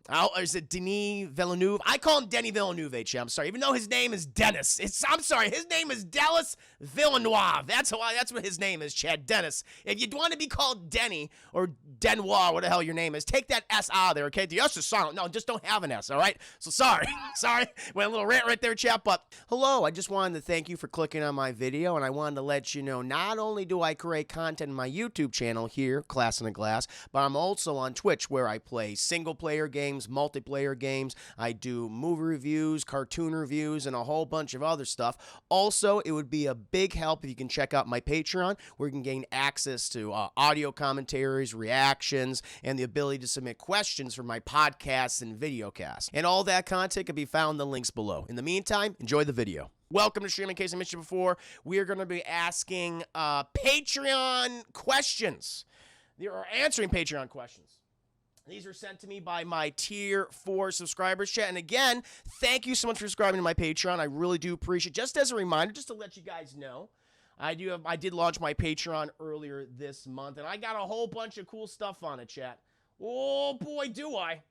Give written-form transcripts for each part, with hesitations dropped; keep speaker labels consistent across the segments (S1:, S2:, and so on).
S1: Oh, is it Denis Villeneuve? I call him Denny Villeneuve, chat. I'm sorry. Even though his name is Dennis. I'm sorry. His name is Dallas Villeneuve. That's what his name is, Chad. Dennis. If you want to be called Denny or Denoir, what the hell your name is, take that S out of there, okay? The S is silent. No, just don't have an S, all right? So sorry. Sorry. Went a little rant right there, chat. But hello. I just wanted to thank you for clicking on my video, and I wanted to let you know not only do I create content in my YouTube channel here, Class in a Glass, but I'm also on Twitch where I play single-player games, multiplayer games. I do movie reviews, cartoon reviews, and a whole bunch of other stuff. Also, it would be a big help if you can check out my Patreon, where you can gain access to audio commentaries, reactions, and the ability to submit questions for my podcasts and videocasts. And all that content can be found in the links below. In the meantime, enjoy the video. Welcome to Stream. In case I missed you before, we are going to be asking Patreon questions. They are answering Patreon questions. These are sent to me by my Tier 4 subscribers, chat. And again, thank you so much for subscribing to my Patreon. I really do appreciate it. Just as a reminder, just to let you guys know, I did launch my Patreon earlier this month, and I got a whole bunch of cool stuff on it, chat. Oh, boy, do I.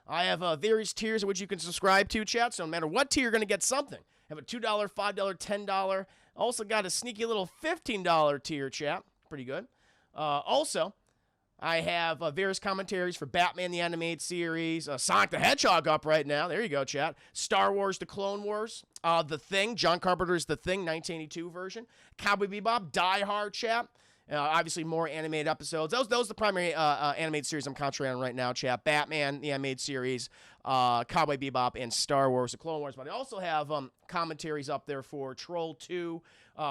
S1: I have various tiers in which you can subscribe to, chat, so no matter what tier, you're going to get something. I have a $2, $5, $10. Also got a sneaky little $15 tier, chat. Pretty good. Also, I have various commentaries for Batman the Animated Series, Sonic the Hedgehog up right now. There you go, chat. Star Wars The Clone Wars, The Thing, John Carpenter's The Thing, 1982 version. Cowboy Bebop, Die Hard, chat. Obviously, more animated episodes. Those are the primary animated series I'm concentrating on right now, chat. Batman the Animated Series, Cowboy Bebop, and Star Wars The Clone Wars. But I also have commentaries up there for Troll 2,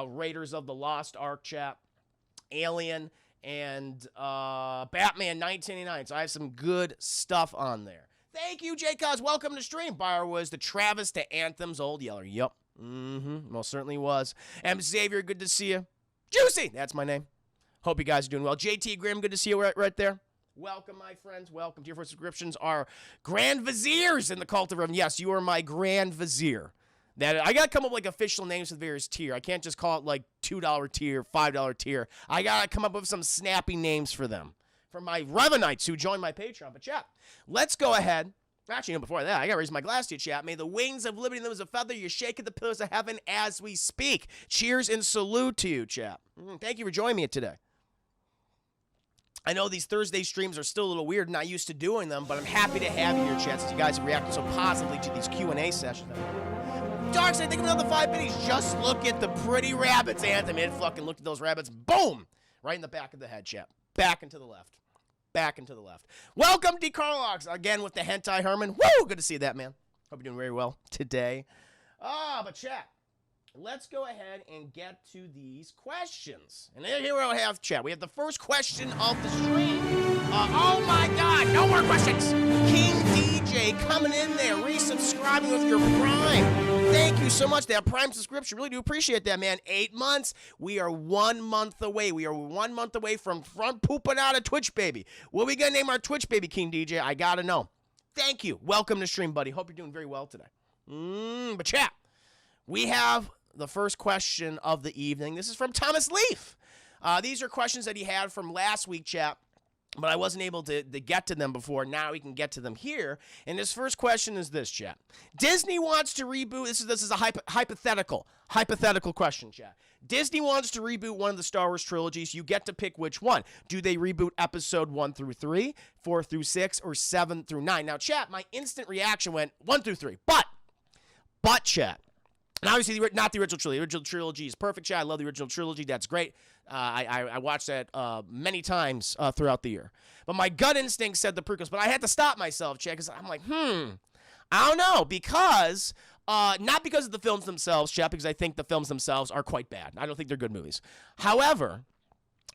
S1: Raiders of the Lost Ark, chat, Alien, and Batman 1989. So I have some good stuff on there. Thank you, J. Cos. Welcome to stream. Bar was the Travis to Anthem's Old Yeller. Yup. Most certainly was. M. Xavier, good to see you. Juicy, that's my name. Hope you guys are doing well. JT Grimm, good to see you right there. Welcome, my friends. Welcome. Tier 4 subscriptions are Grand Viziers in the Cult of Revan. Yes, you are my Grand Vizier. That I gotta come up with like official names for the various tier. I can't just call it like $2 tier, $5 tier. I gotta come up with some snappy names for them. For my Revanites who joined my Patreon. But chat, let's go ahead. Actually, before that, I gotta raise my glass to you, chat. May the wings of liberty and them as a feather, you're shaking the pillars of heaven as we speak. Cheers and salute to you, chat. Thank you for joining me today. I know these Thursday streams are still a little weird, not used to doing them, but I'm happy to have you here, chat, since you guys have reacted so positively to these Q&A sessions. Darkseid, think of another 5 pennies. Just look at the pretty rabbits, Anthem. It fucking looked at those rabbits. Boom! Right in the back of the head, chat. Back and to the left. Back and to the left. Welcome, D. Carlox, again with the Hentai Herman. Woo! Good to see that, man. Hope you're doing very well today. But chat, let's go ahead and get to these questions. And here we have, chat. We have the first question of the stream. Oh my God, no more questions. King DJ coming in there, resubscribing with your Prime. Thank you so much. That Prime subscription, really do appreciate that, man. 8 months. We are 1 month away. We are 1 month away from front pooping out of Twitch, baby. What are we gonna name our Twitch baby, King DJ? I gotta know. Thank you. Welcome to stream, buddy. Hope you're doing very well today. But chat, we have the first question of the evening. This is from Thomas Leaf. These are questions that he had from last week, chat, but I wasn't able to get to them before. Now we can get to them here. And his first question is this, chat. Disney wants to reboot. This is a hypothetical question, chat. Disney wants to reboot one of the Star Wars trilogies. You get to pick which one. Do they reboot episode 1 through 3, 4 through 6, or 7 through 9? Now, chat, my instant reaction went 1 through 3. But, chat, and obviously, not the original trilogy. The original trilogy is perfect, chat. I love the original trilogy. That's great. I watched that many times throughout the year. But my gut instinct said the prequels. But I had to stop myself, chat, because I'm like, I don't know. Because, not because of the films themselves, chat, because I think the films themselves are quite bad. I don't think they're good movies. However,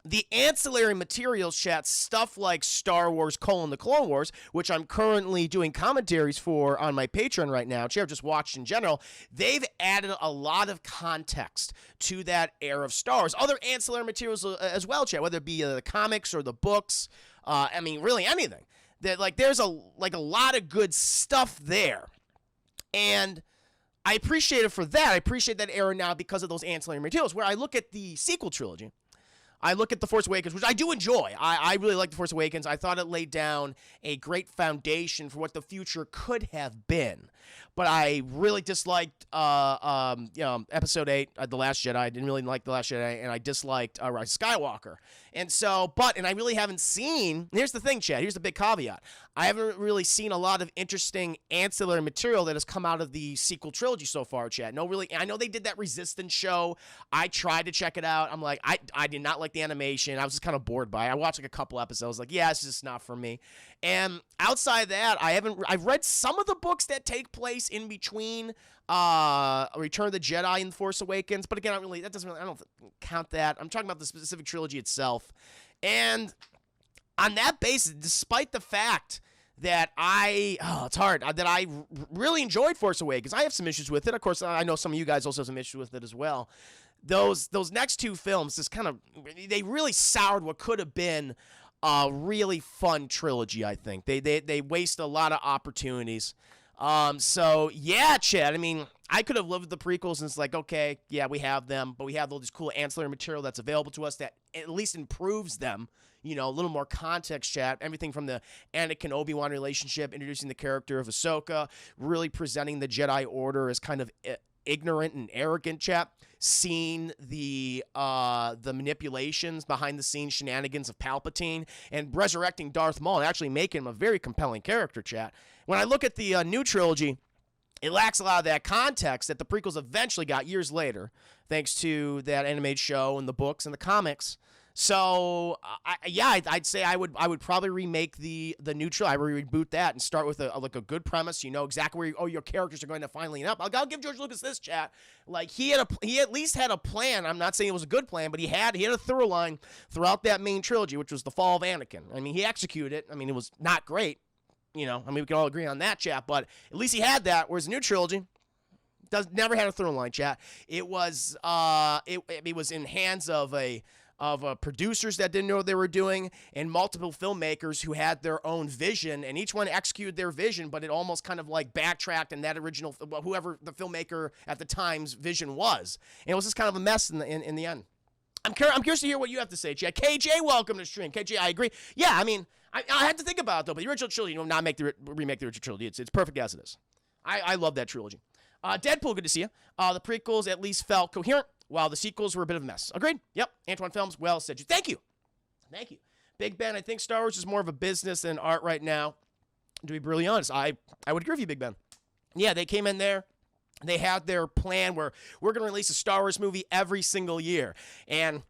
S1: the ancillary materials, chat, stuff like Star Wars: The Clone Wars, which I'm currently doing commentaries for on my Patreon right now, chat, just watched in general, they've added a lot of context to that era of Star Wars. Other ancillary materials as well, chat, whether it be the comics or the books, I mean, really anything. That, like, there's a lot of good stuff there. And I appreciate it for that. I appreciate that era now because of those ancillary materials. Where I look at the sequel trilogy, I look at The Force Awakens, which I do enjoy. I really like The Force Awakens. I thought it laid down a great foundation for what the future could have been. But I really disliked Episode 8, The Last Jedi. I didn't really like The Last Jedi, and I disliked Rise of Skywalker. And so, and I really haven't seen, here's the thing, Chad, here's the big caveat. I haven't really seen a lot of interesting ancillary material that has come out of the sequel trilogy so far, Chad. No, really, I know they did that Resistance show. I tried to check it out. I'm like, I did not like the animation. I was just kind of bored by it. I watched like a couple episodes, like, yeah, it's just not for me. And outside of that, I've read some of the books that take place in between Return of the Jedi and The Force Awakens, but again, I don't count that. I'm talking about the specific trilogy itself. And on that basis, despite the fact that it's hard, that I really enjoyed Force Awakens. I have some issues with it. Of course, I know some of you guys also have some issues with it as well. Those next two films, they really soured what could have been a really fun trilogy, I think. They waste a lot of opportunities. So yeah, Chad, I mean, I could have lived with the prequels, and it's like, okay, yeah, we have them, but we have all this cool ancillary material that's available to us that at least improves them, a little more context, Chad. Everything from the Anakin-Obi-Wan relationship, introducing the character of Ahsoka, really presenting the Jedi Order as kind of ignorant and arrogant, Chad. Seeing the manipulations behind the scenes shenanigans of Palpatine, and resurrecting Darth Maul and actually making him a very compelling character, Chad. When I look at the new trilogy, it lacks a lot of that context that the prequels eventually got years later, thanks to that animated show and the books and the comics. So, I'd say I would probably remake the new trilogy. I would reboot that and start with a good premise. You know exactly where your characters are going to finally end up. I'll give George Lucas this, chat. Like, he at least had a plan. I'm not saying it was a good plan, but he had a thorough line throughout that main trilogy, which was the fall of Anakin. I mean, he executed it. I mean, it was not great. We can all agree on that, chat. But at least he had that. Whereas the new trilogy never had a thorough line, chat. It was it was in hands of producers that didn't know what they were doing, and multiple filmmakers who had their own vision, and each one executed their vision, but it almost kind of like backtracked in that original, whoever the filmmaker at the time's vision was. And it was just kind of a mess in the end. I'm curious to hear what you have to say, Chad. KJ, welcome to the stream. KJ, I agree. Yeah, I mean, I had to think about it, though, but the original trilogy, not remake the original trilogy. It's perfect as it is. I love that trilogy. Deadpool, good to see you. The prequels at least felt coherent, while the sequels were a bit of a mess. Agreed? Yep. Antoine Films, well said. Thank you. Thank you. Big Ben, I think Star Wars is more of a business than art right now. To be brutally honest, I would agree with you, Big Ben. Yeah, they came in there. They had their plan where we're going to release a Star Wars movie every single year. And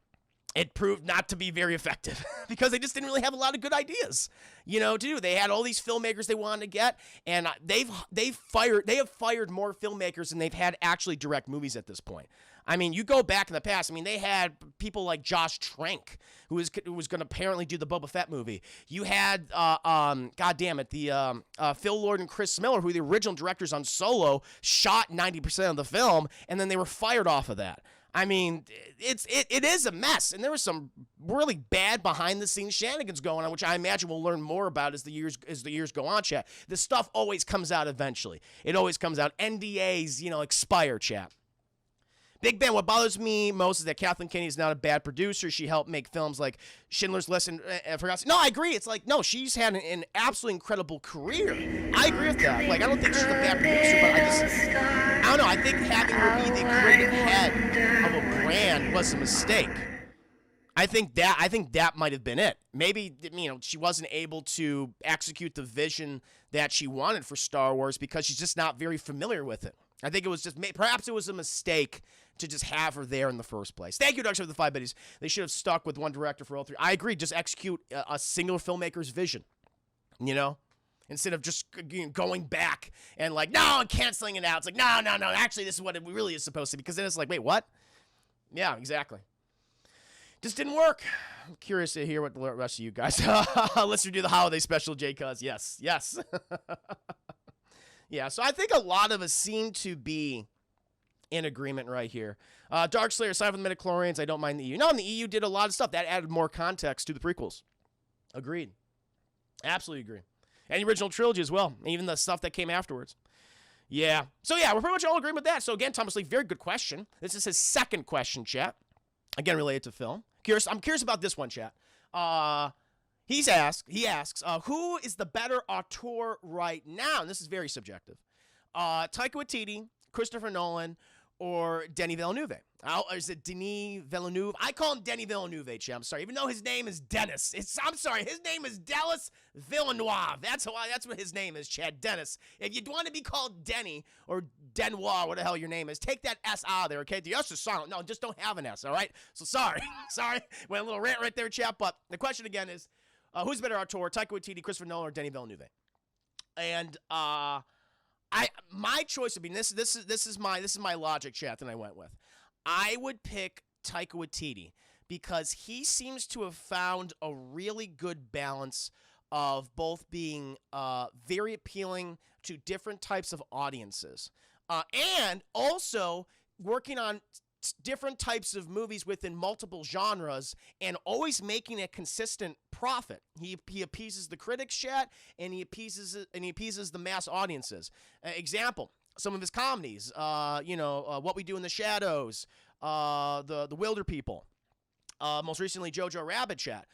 S1: it proved not to be very effective because they just didn't really have a lot of good ideas, to do. They had all these filmmakers they wanted to get, and they have fired more filmmakers than they've had actually direct movies at this point. I mean, you go back in the past. I mean, they had people like Josh Trank, who was going to apparently do the Boba Fett movie. You had, Phil Lord and Chris Miller, who were the original directors on Solo, shot 90% of the film, and then they were fired off of that. I mean, it is a mess, and there was some really bad behind-the-scenes shenanigans going on, which I imagine we'll learn more about as the years go on, chat. This stuff always comes out eventually. It always comes out. NDAs, expire, chat. Big Ben, what bothers me most is that Kathleen Kennedy is not a bad producer. She helped make films like Schindler's List and No, I agree. It's like, no, she's had an absolutely incredible career. I agree with that. Like, I don't think she's a bad producer, but I don't know. I think having her be the creative head of a brand was a mistake. I think that might have been it. Maybe, she wasn't able to execute the vision that she wanted for Star Wars because she's just not very familiar with it. I think it was perhaps it was a mistake to just have her there in the first place. Thank you, Doug, for the 5 biddies. They should have stuck with one director for all three. I agree. Just execute a single filmmaker's vision, instead of just going back and like, no, and canceling it out. It's like, no. Actually, this is what it really is supposed to be. Because then it's like, wait, what? Yeah, exactly. Just didn't work. I'm curious to hear what the rest of you guys. Let's do the holiday special, J. Cuz. Yes. Yeah, so I think a lot of us seem to be in agreement right here. Darkslayer, aside from the midichlorians, I don't mind the EU. No, and the EU did a lot of stuff. That added more context to the prequels. Agreed. Absolutely agree. And the original trilogy as well, even the stuff that came afterwards. Yeah. So, yeah, we're pretty much all agreeing with that. So, again, Thomas Lee, very good question. This is his second question, chat. Again, related to film. I'm curious about this one, chat. He asks, who is the better auteur right now? And this is very subjective. Taika Waititi, Christopher Nolan, or Denis Villeneuve? Or is it Denis Villeneuve? I call him Denis Villeneuve, chat. I'm sorry, even though his name is Dennis. I'm sorry, his name is Dallas Villeneuve. That's what his name is, Chad. Dennis. If you want to be called Denny or Denoir, what the hell your name is, take that S out of there, okay? The S is silent. No, just don't have an S, all right? So sorry. Sorry. Went a little rant right there, chat. But the question again is, who's better auteur, Taika Waititi, Christopher Nolan, or Denis Villeneuve? And my choice would be this is my logic, chat, that I went with. I would pick Taika Waititi because he seems to have found a really good balance of both being very appealing to different types of audiences and also working on different types of movies within multiple genres and always making a consistent profit. He appeases the critics, chat, and he appeases the mass audiences. Example, some of his comedies, What We Do in the Shadows, the Wilder People, most recently Jojo Rabbit, chat.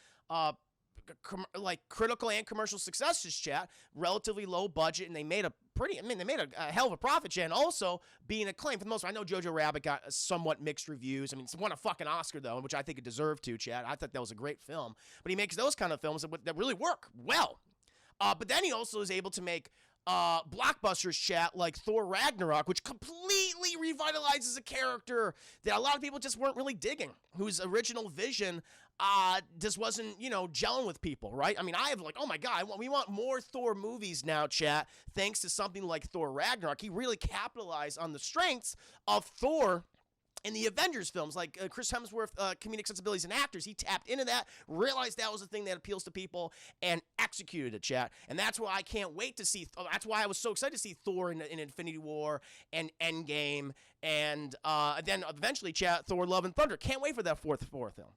S1: Like critical and commercial successes, chat, relatively low budget, and they made a hell of a profit, chat, and also being acclaimed for the most part. I know Jojo Rabbit got somewhat mixed reviews. I mean, it's won a fucking Oscar, though, which I think it deserved to, chat. I thought that was a great film. But he makes those kind of films that really work well. But then he also is able to make blockbusters, chat, like Thor Ragnarok, which completely revitalizes a character that a lot of people just weren't really digging, whose original vision just wasn't, gelling with people, right? I mean, I have oh my God, we want more Thor movies now, chat, thanks to something like Thor Ragnarok. He really capitalized on the strengths of Thor in the Avengers films, like Chris Hemsworth, comedic sensibilities and actors. He tapped into that, realized that was the thing that appeals to people, and executed it, chat. And that's why I can't wait to see. That's why I was so excited to see Thor in Infinity War and Endgame, and then eventually, chat, Thor: Love and Thunder. Can't wait for that fourth film.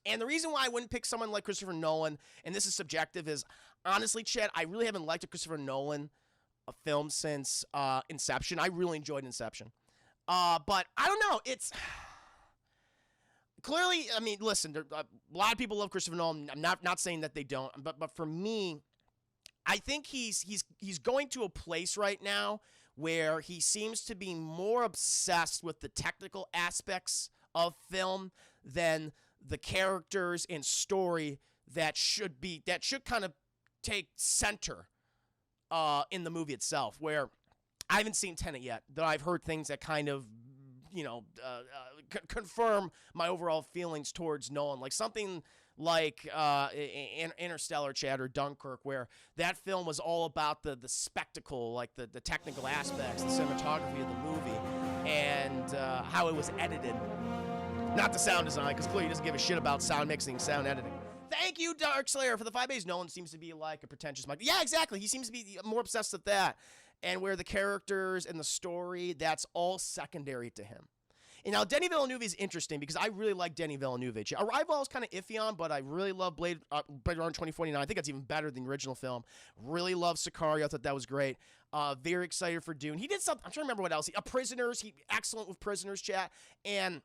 S1: And the reason why I wouldn't pick someone like Christopher Nolan, and this is subjective, is honestly, chat, I really haven't liked a Christopher Nolan film since Inception. I really enjoyed Inception. But I don't know. It's clearly, I mean, listen, a lot of people love Christopher Nolan. I'm not saying that they don't, but for me, I think he's going to a place right now where he seems to be more obsessed with the technical aspects of film than the characters and story that should kind of take center in the movie itself. Where I haven't seen Tenet yet, though I've heard things that kind of, confirm my overall feelings towards Nolan. Like something like Interstellar, chat, or Dunkirk, where that film was all about the spectacle, like the technical aspects, the cinematography of the movie, and how it was edited. Not the sound design, because clearly he doesn't give a shit about sound mixing, sound editing. Thank you, Dark Slayer, for the 5 days. Nolan seems to be like a pretentious Mike. Yeah, exactly. He seems to be more obsessed with that. And where the characters and the story, that's all secondary to him. And now, Denis Villeneuve is interesting because I really like Denis Villeneuve. Arrival I was kind of iffy on, but I really love Blade Runner 2049. I think that's even better than the original film. Really love Sicario. I thought that was great. Very excited for Dune. He did something. I'm trying to remember what else. Prisoners. He excellent with Prisoners, chat. And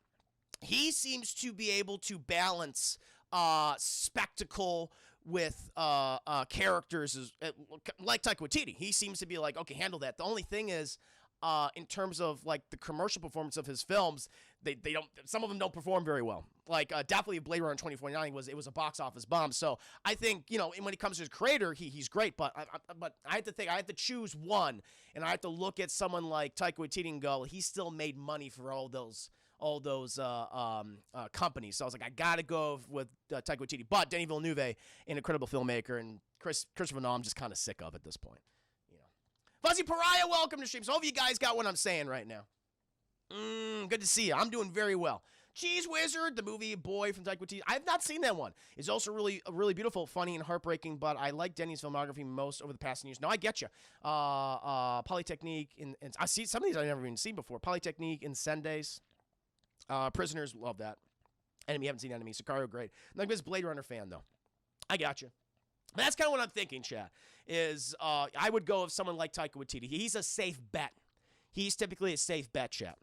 S1: he seems to be able to balance spectacle with characters like Taika Waititi. He seems to be like, okay, handle that. The only thing is, in terms of like the commercial performance of his films, they don't. Some of them don't perform very well. Like definitely Blade Runner 2049 was a box office bomb. So I think when it comes to his creator, he's great. But I have to think. I have to choose one, and I have to look at someone like Taika Waititi and go, he still made money for all those companies. So I was like, I gotta go with Taika Waititi. But Denis Villeneuve, an incredible filmmaker, and Christopher Nolan, I'm just kind of sick of at this point. Fuzzy Pariah, welcome to stream. So hope you guys got what I'm saying right now. Good to see you. I'm doing very well. Cheese Wizard, the movie Boy from Taika Waititi. I have not seen that one. It's also really beautiful, funny, and heartbreaking, but I like Denny's filmography most over the past years. No, I get you. Polytechnique, and I see some of these I've never even seen before. Polytechnique, Incendies. Prisoners, love that. Enemy, haven't seen Enemy. Sicario, great. I'm not a Blade Runner fan, though. I got you. But that's kind of what I'm thinking, chat, is I would go with someone like Taika Waititi. He's a safe bet. He's typically a safe bet, chat.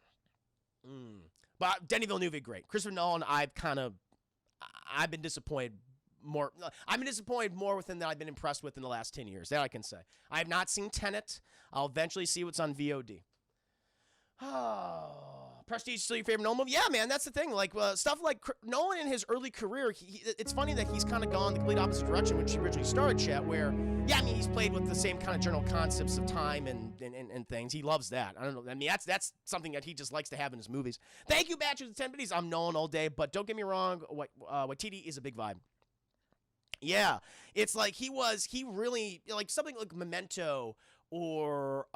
S1: But Denis Villeneuve, great. Christopher Nolan, I've been disappointed more. I've been disappointed more with him than I've been impressed with in the last 10 years. That I can say. I have not seen Tenet. I'll eventually see what's on VOD. Prestige still your favorite Nolan movie? Yeah, man, that's the thing. Like stuff like Nolan in his early career, it's funny that he's kind of gone the complete opposite direction, which he originally started, Chat, where, yeah, I mean, he's played with the same kind of general concepts of time and things. He loves that. I don't know. I mean, that's something that he just likes to have in his movies. Thank you, Batches of 10 Biddies. I'm Nolan all day, but don't get me wrong, Waititi is a big vibe. Yeah, it's like he really, like something like Memento or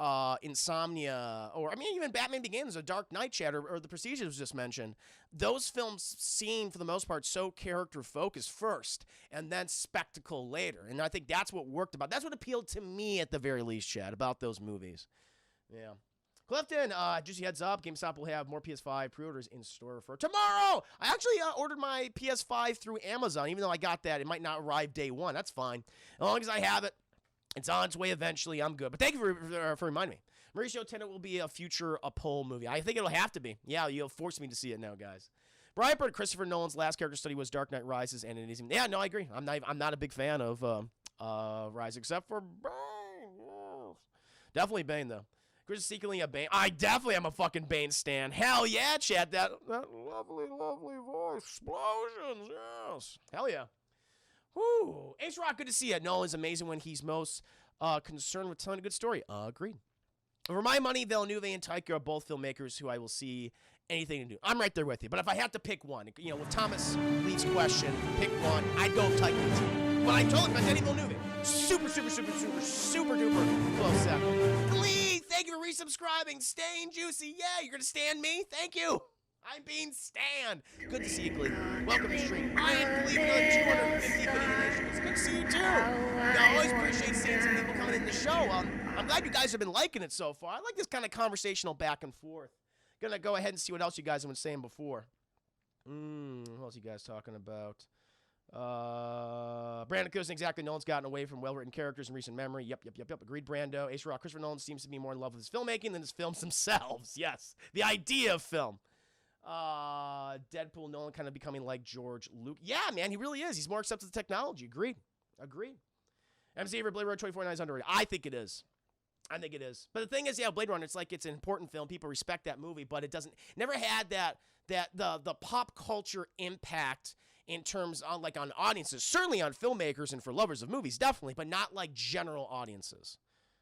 S1: Insomnia, or I mean even Batman Begins, or Dark Knight, Chat, or The Prestige was just mentioned. Those films seem, for the most part, so character focused first, and then spectacle later. And I think that's what worked about. That's what appealed to me at the very least, Chat, about those movies. Yeah. Clifton, juicy heads up. GameStop will have more PS5 pre-orders in store for tomorrow. I actually ordered my PS5 through Amazon, even though I got that. It might not arrive day one. That's fine. As long as I have it. It's on its way eventually. I'm good. But thank you for reminding me. Mauricio Tenet will be a future poll movie. I think it'll have to be. Yeah, you'll force me to see it now, guys. Brian Bird, Christopher Nolan's last character study was Dark Knight Rises, and it is. Yeah, no, I agree. I'm not a big fan of Rise, except for Bane. Yes. Definitely Bane, though. Chris is secretly a Bane. I definitely am a fucking Bane stan. Hell yeah, Chad. That lovely, lovely voice. Explosions, yes. Hell yeah. Woo! Ace Rock, good to see you. Nolan's amazing when he's most concerned with telling a good story. Agreed. For my money, Villeneuve and Taika are both filmmakers who I will see anything to do. I'm right there with you. But if I had to pick one, you know, with Thomas Lee's question, pick one, I'd go with Taika Waititi. But I told him, Danny Villeneuve. Super duper close second. Lee, thank you for resubscribing. Staying juicy. Yeah, you're going to stand me? Thank you. I'm being stand. Good to see you, Glee. Welcome to the stream. Ryan, Glee, another 250 donations. It's good to see you, too. I always appreciate seeing some people coming in the show. I'm glad you guys have been liking it so far. I like this kind of conversational back and forth. Gonna go ahead and see what else you guys have been saying before. What else you guys talking about? Brandon Cousins, exactly. Nolan's gotten away from well-written characters in recent memory. Yep. Agreed, Brando. Ace Rock, Christopher Nolan seems to be more in love with his filmmaking than his films themselves. Yes. The idea of film. Deadpool, Nolan kind of becoming like George Lucas. Yeah, man, he really is. He's more accepted to technology. Agreed. MC Avery, Blade Runner 2049 is underrated. I think it is. But the thing is, yeah, Blade Runner, it's like it's an important film. People respect that movie, but it never had the pop culture impact in terms on audiences. Certainly on filmmakers and for lovers of movies, definitely, but not like general audiences.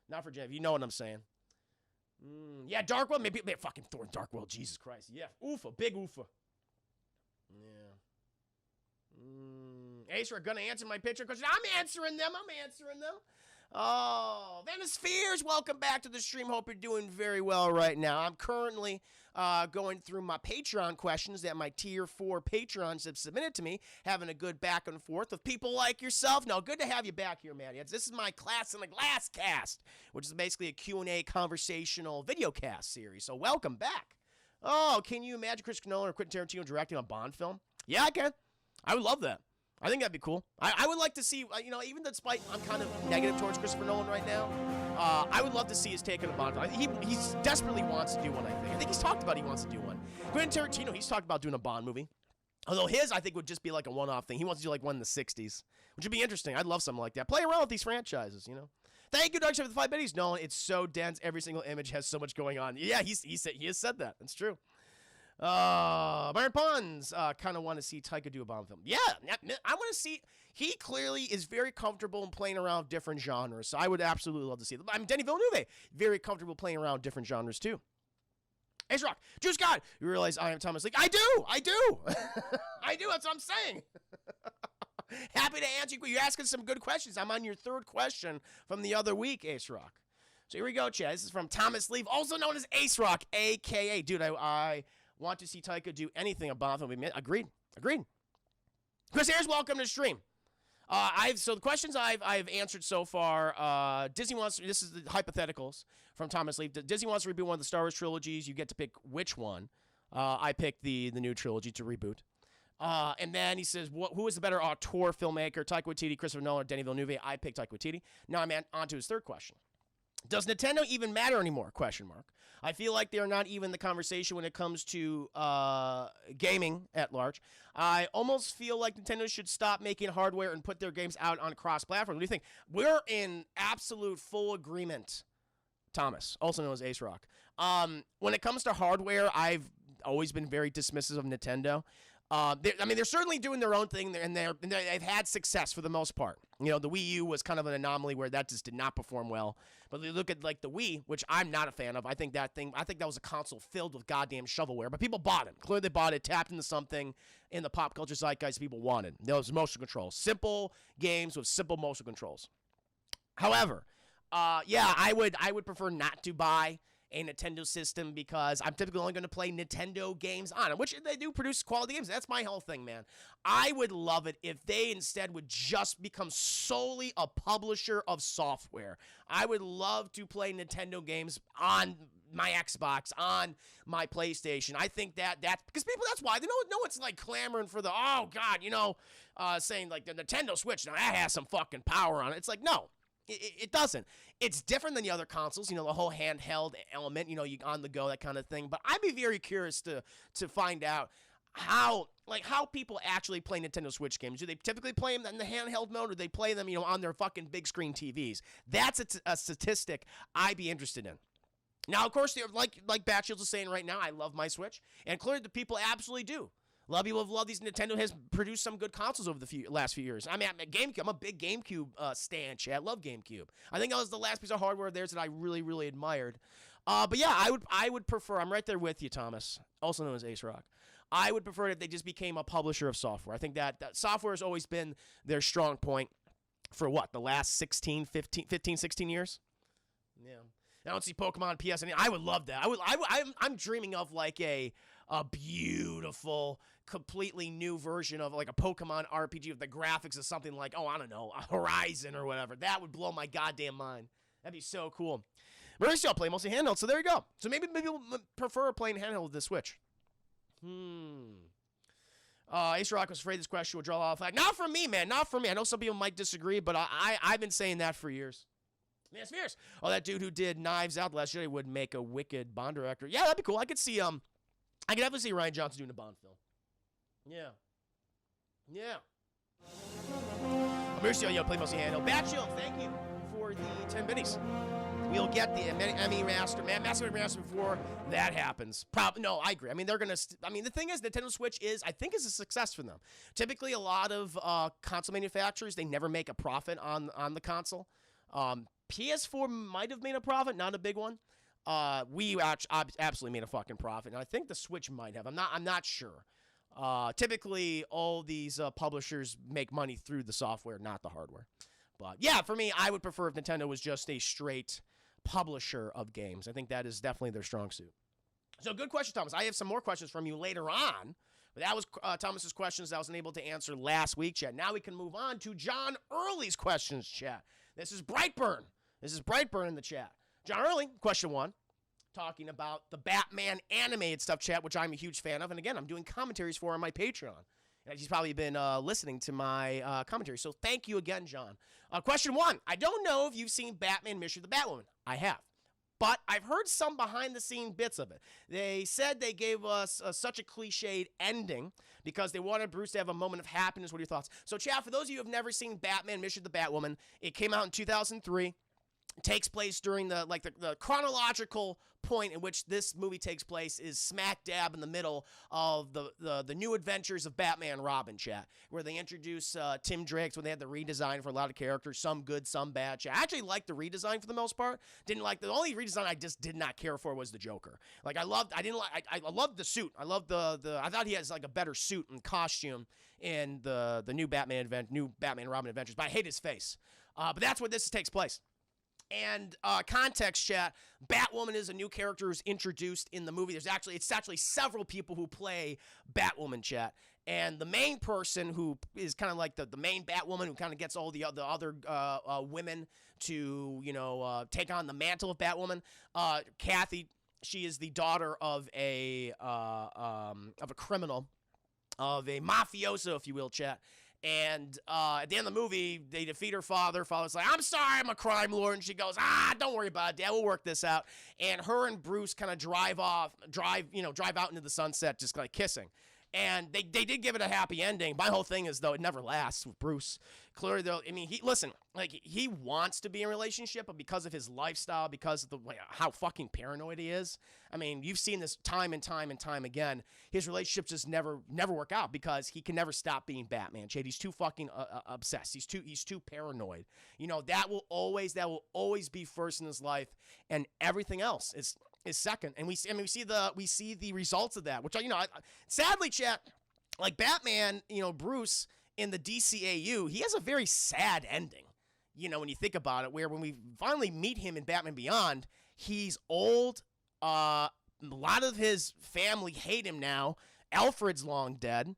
S1: Not for general. You know what I'm saying? Yeah, Dark World. Maybe fucking Thor and Dark World. Jesus Christ. Yeah. Oofa. Big oofa. Yeah. Ace, are gonna answer my picture question. I'm answering them. Oh, Venice Fears, welcome back to the stream. Hope you're doing very well right now. I'm currently going through my Patreon questions that my Tier 4 patrons have submitted to me, having a good back and forth with people like yourself. No, good to have you back here, man. This is my Class in the Glass cast, which is basically a Q&A conversational video cast series. So welcome back. Oh, can you imagine Christopher Nolan or Quentin Tarantino directing a Bond film? Yeah, I can. I would love that. I think that'd be cool. I would like to see, even despite I'm kind of negative towards Christopher Nolan right now, I would love to see his take on a Bond film. He desperately wants to do one, I think. I think he's talked about he wants to do one. Quentin Tarantino, he's talked about doing a Bond movie. Although his, I think, would just be like a one-off thing. He wants to do like one in the 60s, which would be interesting. I'd love something like that. Play around with these franchises, Thank you, Dark Side, for the 5 biddies. Nolan, it's so dense. Every single image has so much going on. Yeah, he has said that. That's true. Byron Pons, kind of want to see Taika do a Bond film. Yeah, I want to see. He clearly is very comfortable in playing around with different genres, so I would absolutely love to see it. I mean, Denis Villeneuve, very comfortable playing around with different genres too. Ace Rock, Juice God, you realize I am Thomas League? I do. I do. That's what I'm saying. Happy to answer you. You're asking some good questions. I'm on your third question from the other week, Ace Rock. So here we go, Chad. This is from Thomas Leave, also known as Ace Rock, a.k.a. Dude, I want to see Taika do anything a Bond film. Agreed. Chris Ayers, welcome to the stream. So the questions I've answered so far. Disney wants. This is the hypotheticals from Thomas Lee. Disney wants to reboot one of the Star Wars trilogies. You get to pick which one. I picked the new trilogy to reboot. And then he says, who is the better auteur filmmaker? Taika Waititi, Christopher Nolan, or Denis Villeneuve? I picked Taika Waititi. Now I'm on to his third question. Does Nintendo even matter anymore? Question mark. I feel like they're not even the conversation when it comes to gaming at large. I almost feel like Nintendo should stop making hardware and put their games out on cross-platform. What do you think? We're in absolute full agreement, Thomas, also known as Ace Rock. When it comes to hardware, I've always been very dismissive of Nintendo. They're certainly doing their own thing, and they've had success for the most part. You know, the Wii U was kind of an anomaly where that just did not perform well. But you look at like the Wii, which I'm not a fan of. I think that was a console filled with goddamn shovelware. But people bought it. Clearly, they bought it, tapped into something in the pop culture zeitgeist people wanted. Those motion controls, simple games with simple motion controls. However, I would prefer not to buy a Nintendo system because I'm typically only going to play Nintendo games on it, which they do produce quality games. That's my whole thing, man. I would love it if they instead would just become solely a publisher of software. I would love to play Nintendo games on my Xbox, on my PlayStation. I think that's because people, that's why. They no one's like clamoring for the, oh, God, saying like the Nintendo Switch, now that has some fucking power on it. It's like, no. It doesn't. It's different than the other consoles, the whole handheld element, you on the go, that kind of thing. But I'd be very curious to find out how people actually play Nintendo Switch games. Do they typically play them in the handheld mode, or do they play them, on their fucking big screen TVs? That's a statistic I'd be interested in. Now, of course, like Batshields is saying right now, I love my Switch, and clearly the people absolutely do. A lot of people have loved these. Nintendo has produced some good consoles over the last few years. I mean, GameCube. I'm a big GameCube stan. I love GameCube. I think that was the last piece of hardware of theirs that I really, really admired. But yeah, I would prefer. I'm right there with you, Thomas, also known as Ace Rock. I would prefer if they just became a publisher of software. I think that software has always been their strong point for the last 15, 16 years? Yeah. I don't see Pokemon PS. I would love that. I'm dreaming of like a beautiful, completely new version of like a Pokemon RPG with the graphics of something like, I don't know, a Horizon or whatever. That would blow my goddamn mind. That'd be so cool. Mauricio, play mostly handheld, so there you go. So maybe people prefer playing handheld with the Switch. Ace Rock was afraid this question would draw a lot of flag. Not for me, man. Not for me. I know some people might disagree, but I've been saying that for years. Man, it's fierce. Oh, that dude who did Knives Out last year would make a wicked Bond director. Yeah, that'd be cool. I could definitely see Ryan Johnson doing a Bond film. Yeah. Mauricio, play mostly handheld. Batshield, thank you for the 10 biddies. We'll get the Emmy Master before that happens. No, I agree. I mean, they're going to... the thing is, Nintendo Switch is a success for them. Typically, a lot of console manufacturers, they never make a profit on the console. PS4 might have made a profit, not a big one. We absolutely made a fucking profit, and I think the Switch might have. I'm not sure. Typically, all these publishers make money through the software, not the hardware. But yeah, for me, I would prefer if Nintendo was just a straight publisher of games. I think that is definitely their strong suit. So good question, Thomas. I have some more questions from you later on. But that was Thomas's questions that I wasn't able to answer last week, chat. Now we can move on to John Early's questions, chat. This is Brightburn. In the chat. John Early, question 1, talking about the Batman animated stuff, chat, which I'm a huge fan of. And again, I'm doing commentaries for on my Patreon. And he's probably been listening to my commentary. So thank you again, John. Question 1, I don't know if you've seen Batman Mission of the Batwoman. I have. But I've heard some behind-the-scene bits of it. They said they gave us such a cliched ending because they wanted Bruce to have a moment of happiness. What are your thoughts? So, chat, for those of you who have never seen Batman Mission of the Batwoman, it came out in 2003. It takes place during the chronological point in which this movie takes place is smack dab in the middle of the new adventures of Batman and Robin, chat, where they introduce Tim Drake, when they had the redesign for a lot of characters, some good, some bad, chat. I actually liked the redesign for the most part. Didn't like the only redesign I just did not care for was the Joker. I loved the suit. I thought he has like a better suit and costume in the new Batman and Robin adventures, but I hate his face. But that's where this takes place. And context, chat, Batwoman is a new character who's introduced in the movie. It's actually several people who play Batwoman, chat. And the main person who is kind of like the main Batwoman who kind of gets all the other women to, take on the mantle of Batwoman, Kathy, she is the daughter of a criminal, of a mafioso, if you will, chat. And at the end of the movie, they defeat her father. Father's like, I'm sorry, I'm a crime lord. And she goes, don't worry about it, Dad. We'll work this out. And her and Bruce kind of drive out into the sunset, just like kissing. And they did give it a happy ending. My whole thing is, though, it never lasts with Bruce. Clearly, though, I mean, he wants to be in a relationship, but because of his lifestyle, because of how fucking paranoid he is, I mean, you've seen this time and time and time again. His relationships just never work out because he can never stop being Batman. Chad, he's too fucking obsessed. He's too paranoid. You know, that will always be first in his life, and everything else is second. And we see the results of that, which sadly, chat, like Batman, Bruce in the DCAU, he has a very sad ending. You know, when you think about it, where when we finally meet him in Batman Beyond, he's old. A lot of his family hate him now. Alfred's long dead.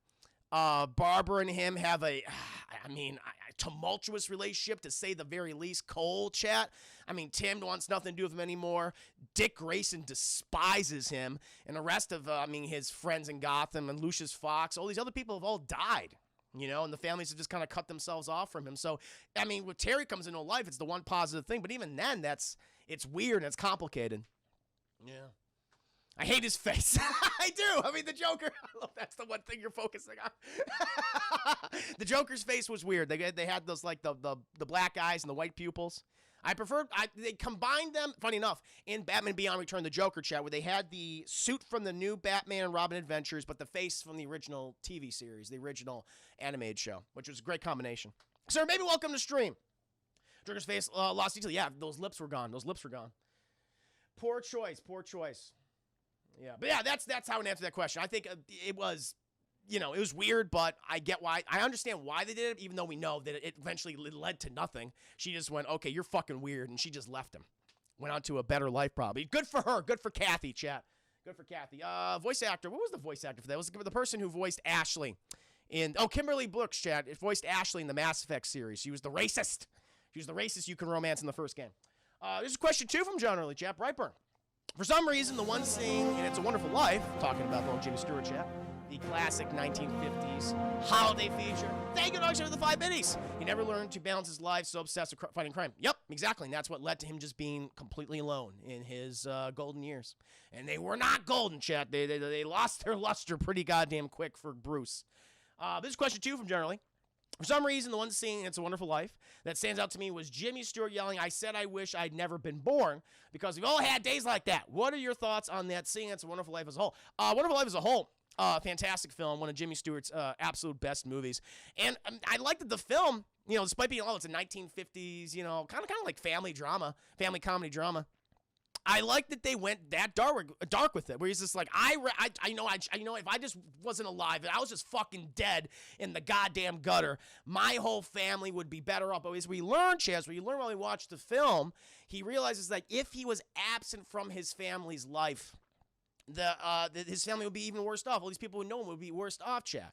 S1: Barbara and him have a tumultuous relationship, to say the very least. Cole, chat. I mean, Tim wants nothing to do with him anymore. Dick Grayson despises him. And the rest of, his friends in Gotham and Lucius Fox, all these other people have all died. You know, and the families have just kind of cut themselves off from him. So, I mean, when Terry comes into life, it's the one positive thing. But even then, it's weird and it's complicated. Yeah. I hate his face. I do. I mean, the Joker. I love that's the one thing you're focusing on. The Joker's face was weird. They had those, like, the black eyes and the white pupils. They combined them, funny enough, in Batman Beyond Return the Joker, chat, where they had the suit from the new Batman and Robin Adventures, but the face from the original TV series, the original animated show, which was a great combination. Sir, maybe welcome to stream. Joker's face lost detail. Yeah, those lips were gone. Poor choice. Yeah, but yeah, that's how I would answer that question. I think it was, it was weird, but I understand why they did it, even though we know that it eventually led to nothing. She just went, okay, you're fucking weird, and she just left him. Went on to a better life, probably. Good for her. Good for Kathy, chat. Good for Kathy. Voice actor. What was the voice actor for that? It was the person who voiced Ashley Kimberly Brooks, chat. It voiced Ashley in the Mass Effect series. She was the racist. She was the racist you can romance in the first game. This is question 2 from John Early, chat. Brightburn. For some reason, the one scene in It's a Wonderful Life, talking about the old Jimmy Stewart, chat, the classic 1950s holiday feature. Thank you, Dogs, for the 5 biddies. He never learned to balance his life, so obsessed with fighting crime. Yep, exactly. And that's what led to him just being completely alone in his golden years. And they were not golden, chat. They lost their luster pretty goddamn quick for Bruce. This is question 2 from Generally. For some reason, the one scene in It's a Wonderful Life that stands out to me was Jimmy Stewart yelling, I said I wish I'd never been born, because we've all had days like that. What are your thoughts on that scene? It's a Wonderful Life as a whole. Wonderful Life as a whole, fantastic film, one of Jimmy Stewart's absolute best movies. And I liked that the film, despite being, it's a 1950s, kind of like family comedy drama. I like that they went that dark with it, where he's just like, I know, if I just wasn't alive, if I was just fucking dead in the goddamn gutter, my whole family would be better off. But as we learn, Chaz, while we watch the film, he realizes that if he was absent from his family's life, his family would be even worse off. All these people who know him would be worse off, Chad.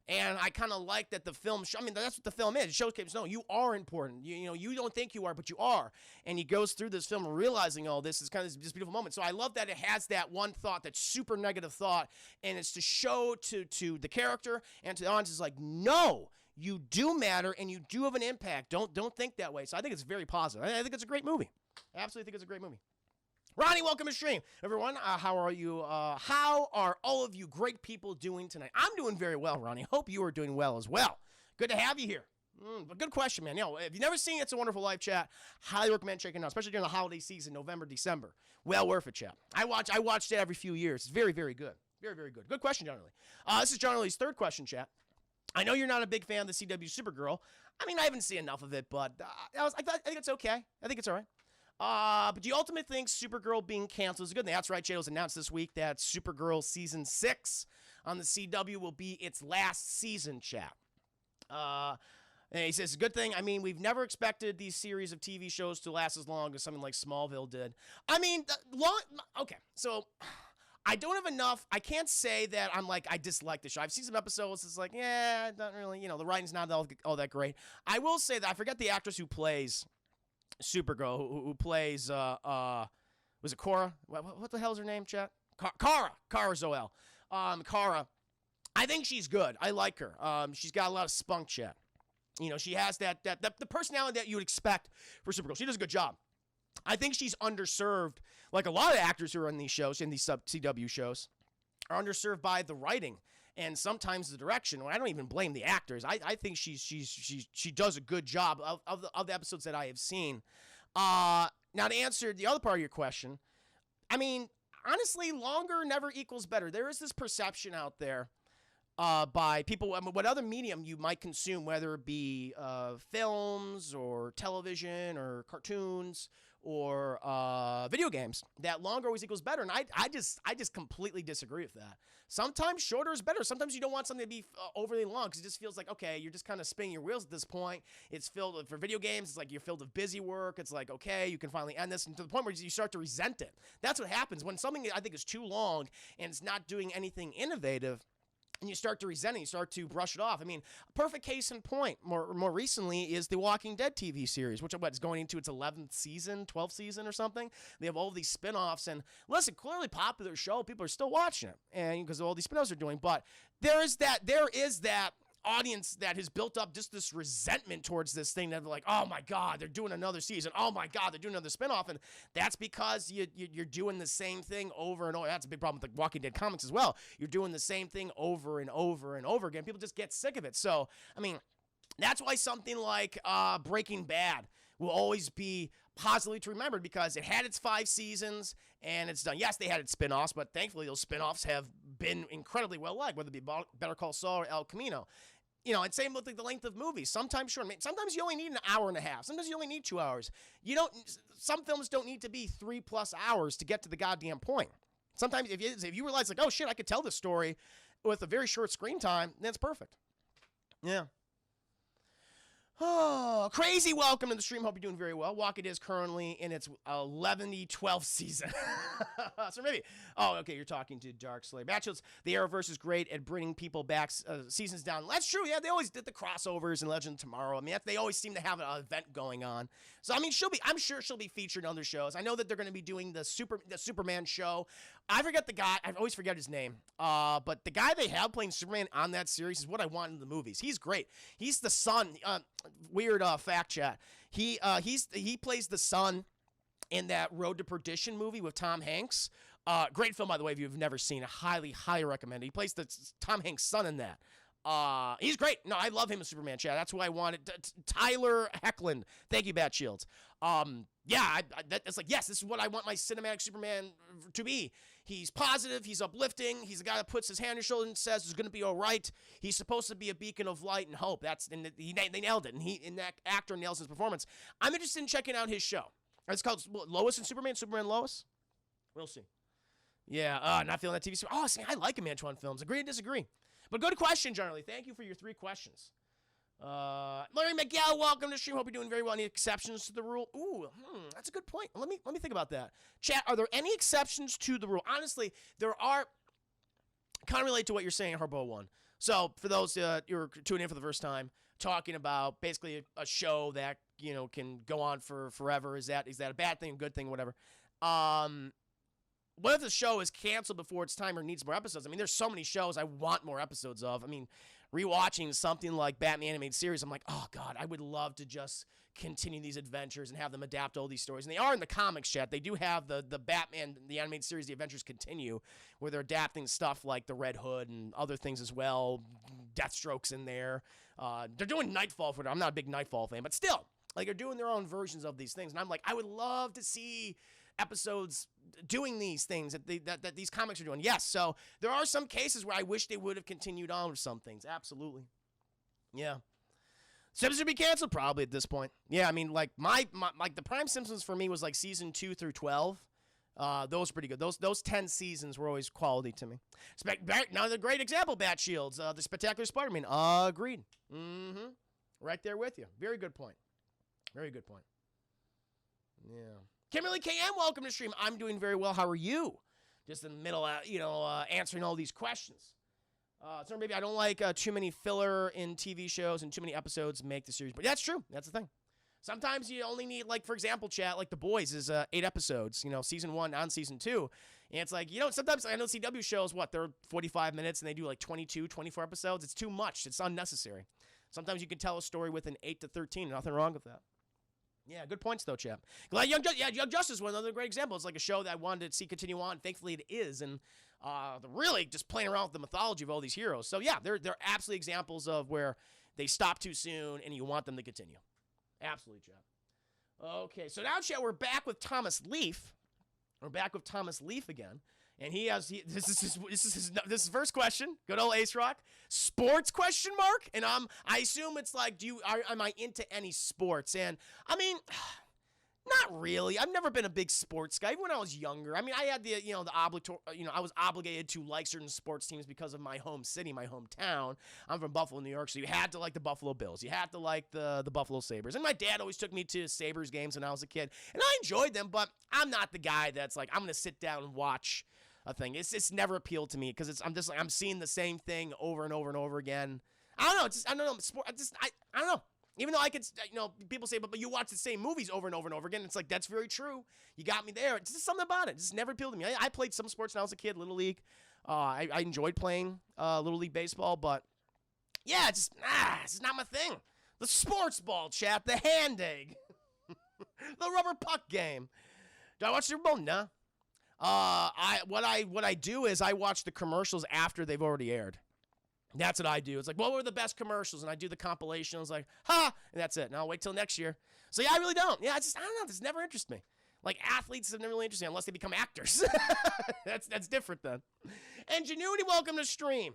S1: And I kind of like that the film, that's what the film is. It showcases, no, you are important. You don't think you are, but you are. And he goes through this film realizing, this is kind of this beautiful moment. So I love that it has that one thought, that super negative thought, and it's to show to the character and to the audience, is like, no, you do matter and you do have an impact. Don't think that way. So I think it's very positive. I think it's a great movie. I absolutely think it's a great movie. Ronnie, welcome to stream. Everyone, how are you? How are all of you great people doing tonight? I'm doing very well, Ronnie. Hope you are doing well as well. Good to have you here. But good question, man. If you've never seen It's a Wonderful Life, chat, highly recommend checking it out, especially during the holiday season, November, December. Well worth it, chat. I watched it every few years. It's very, very good. Very, very good. Good question, John Early. This is John Early's third question, chat. I know you're not a big fan of the CW Supergirl. I haven't seen enough of it, but I think it's okay. I think it's all right. But do you ultimately think Supergirl being canceled is a good thing? That's right, Jay. It was announced this week that Supergirl Season 6 on the CW will be its last season, chat. And he says, it's a good thing. We've never expected these series of TV shows to last as long as something like Smallville did. Okay, so I don't have enough. I can't say that I dislike the show. I've seen some episodes. It's like, yeah, not really, the writing's not all that great. I will say that I forget the actress who plays Supergirl, who plays, was it Cora? What the hell's her name, chat? Kara Zor-El. Kara, I think she's good. I like her. She's got a lot of spunk, chat. She has the personality that you would expect for Supergirl. She does a good job. I think she's underserved, like a lot of actors who are in these shows, in these CW shows, are underserved by the writing and sometimes the direction. I don't even blame the actors. I think she does a good job of the episodes that I have seen. Now, to answer the other part of your question, I mean, honestly, longer never equals better. There is this perception out there by people, what other medium you might consume, whether it be films or television or cartoons or video games, that longer always equals better. And I just completely disagree with that. Sometimes shorter is better. Sometimes you don't want something to be overly long because it just feels like, okay, you're just kind of spinning your wheels at this point. It's filled with, for video games, it's like you're filled with busy work. It's like, okay, you can finally end this, and to the point where you start to resent it. That's what happens when something I think is too long and it's not doing anything innovative. And you start to resent it, you start to brush it off. I mean, a perfect case in point, more recently, is the Walking Dead TV series, which is going into its 11th season, 12th season or something. They have all of these spin-offs, and listen, clearly popular show, people are still watching it, and because of all these spin-offs are doing, but there is that audience that has built up just this resentment towards this thing that they're like, oh my God, they're doing another season. Oh my God, they're doing another spinoff. And that's because you're doing the same thing over and over. That's a big problem with the Walking Dead comics as well. You're doing the same thing over and over and over again. People just get sick of it. So, I mean, that's why something like Breaking Bad will always be positively to remember, because it had its 5 seasons and it's done. Yes, they had its spinoffs, but thankfully those spinoffs have been incredibly well liked, whether it be Better Call Saul or El Camino. And same with the length of movies. Sometimes short. Sometimes you only need an hour and a half. Sometimes you only need 2 hours. Some films don't need to be 3+ hours to get to the goddamn point. Sometimes if you realize, like, oh shit, I could tell this story with a very short screen time, then it's perfect. Yeah. Oh, crazy welcome to the stream. Hope you're doing very well. Walking is currently in its 12th season. So maybe, okay, you're talking to Dark Slayer. Batchels, the Arrowverse is great at bringing people back seasons down. That's true. Yeah, they always did the crossovers in Legend of Tomorrow. I mean, they always seem to have an event going on. So, I mean, I'm sure she'll be featured in other shows. I know that they're going to be doing the Superman show. I forget the guy. I always forget his name. But the guy they have playing Superman on that series is what I want in the movies. He's great. He's the son. Weird fact chat. He plays the son in that Road to Perdition movie with Tom Hanks. Great film, by the way, if you've never seen it. Highly, highly recommend it. He plays the Tom Hanks' son in that. He's great. No, I love him as Superman, chat. That's who I wanted. Tyler Hoechlin. Thank you, Bat Shields. That's like, yes, this is what I want my cinematic Superman to be. He's positive. He's uplifting. He's the guy that puts his hand on his shoulder and says it's going to be all right. He's supposed to be a beacon of light and hope. They nailed it. And that actor nails his performance. I'm interested in checking out his show. It's called Lois and Superman, Superman and Lois. We'll see. Yeah, not feeling that TV. Oh, see, I like him, Antoine Films. Agree and disagree. But good question, generally. Thank you for your 3 questions. Larry Miguel, welcome to the stream. Hope you're doing very well. Any exceptions to the rule? Ooh, that's a good point. Let me think about that. Chat, are there any exceptions to the rule? Honestly, there are. Kind of relate to what you're saying, Harbo One. So for those you're tuning in for the first time, talking about basically a show that can go on for forever. Is that a bad thing, good thing, whatever? What if the show is canceled before its time or needs more episodes? I mean, there's so many shows I want more episodes of. I mean, rewatching something like Batman animated series, I'm like, oh God, I would love to just continue these adventures and have them adapt all these stories. And they are in the comics, chat. They do have the Batman, the animated series, The Adventures Continue, where they're adapting stuff like the Red Hood and other things as well. Deathstroke's in there. They're doing Nightfall for it. I'm not a big Nightfall fan, but still, like, they're doing their own versions of these things. And I'm like, I would love to see episodes doing these things that these comics are doing. Yes, so there are some cases where I wish they would have continued on with some things. Absolutely. Yeah. Simpsons should be canceled probably at this point. Yeah, I mean, like like the prime Simpsons for me was like season 2 through 12. Those were pretty good. Those 10 seasons were always quality to me. Another great example, Bat Shields. The Spectacular Spider-Man. Agreed. Mm-hmm. Right there with you. Very good point. Very good point. Yeah. Kimberly KM, welcome to stream. I'm doing very well. How are you? Just in the middle, answering all these questions. So maybe I don't like too many filler in TV shows and too many episodes make the series. But that's true. That's the thing. Sometimes you only need, like, for example, chat, like The Boys is 8 episodes, season 1 on season 2. And it's like, sometimes I know CW shows, they're 45 minutes and they do like 22, 24 episodes. It's too much. It's unnecessary. Sometimes you can tell a story within 8 to 13. Nothing wrong with that. Yeah, good points, though, chap. Young Justice is one another great example. It's like a show that I wanted to see continue on. Thankfully, it is. And they're really just playing around with the mythology of all these heroes. So, yeah, they're absolutely examples of where they stop too soon and you want them to continue. Absolutely, Jeff. Okay, so now, chat, we're back with Thomas Leaf. We're back with Thomas Leaf again, and this is his first question. Good old Ace Rock. Sports question mark? And I assume it's like, am I into any sports? And I mean, not really. I've never been a big sports guy. Even when I was younger, I mean, I had the obligatory, I was obligated to like certain sports teams because of my home city, my hometown. I'm from Buffalo, New York, so you had to like the Buffalo Bills. You had to like the Buffalo Sabres. And my dad always took me to Sabres games when I was a kid, and I enjoyed them, but I'm not the guy that's like, I'm going to sit down and watch a thing. It's never appealed to me because I'm seeing the same thing over and over and over again. I don't know. I don't know. I don't know. Even though I could, people say, but you watch the same movies over and over and over again. It's like, that's very true. You got me there. It's just something about it. It just never appealed to me. I played some sports when I was a kid, Little League. I enjoyed playing Little League baseball, but yeah, it's just not my thing. The sports ball, chat, the hand egg, the rubber puck game. Do I watch Super Bowl? No. What I do is I watch the commercials after they've already aired. That's what I do. It's like, what were the best commercials? And I do the compilation. I was like, ha! And that's it. And I'll wait till next year. So, yeah, I really don't. Yeah, I don't know. This never interests me. Like, athletes have never really interested me unless they become actors. That's different then. Ingenuity, welcome to stream.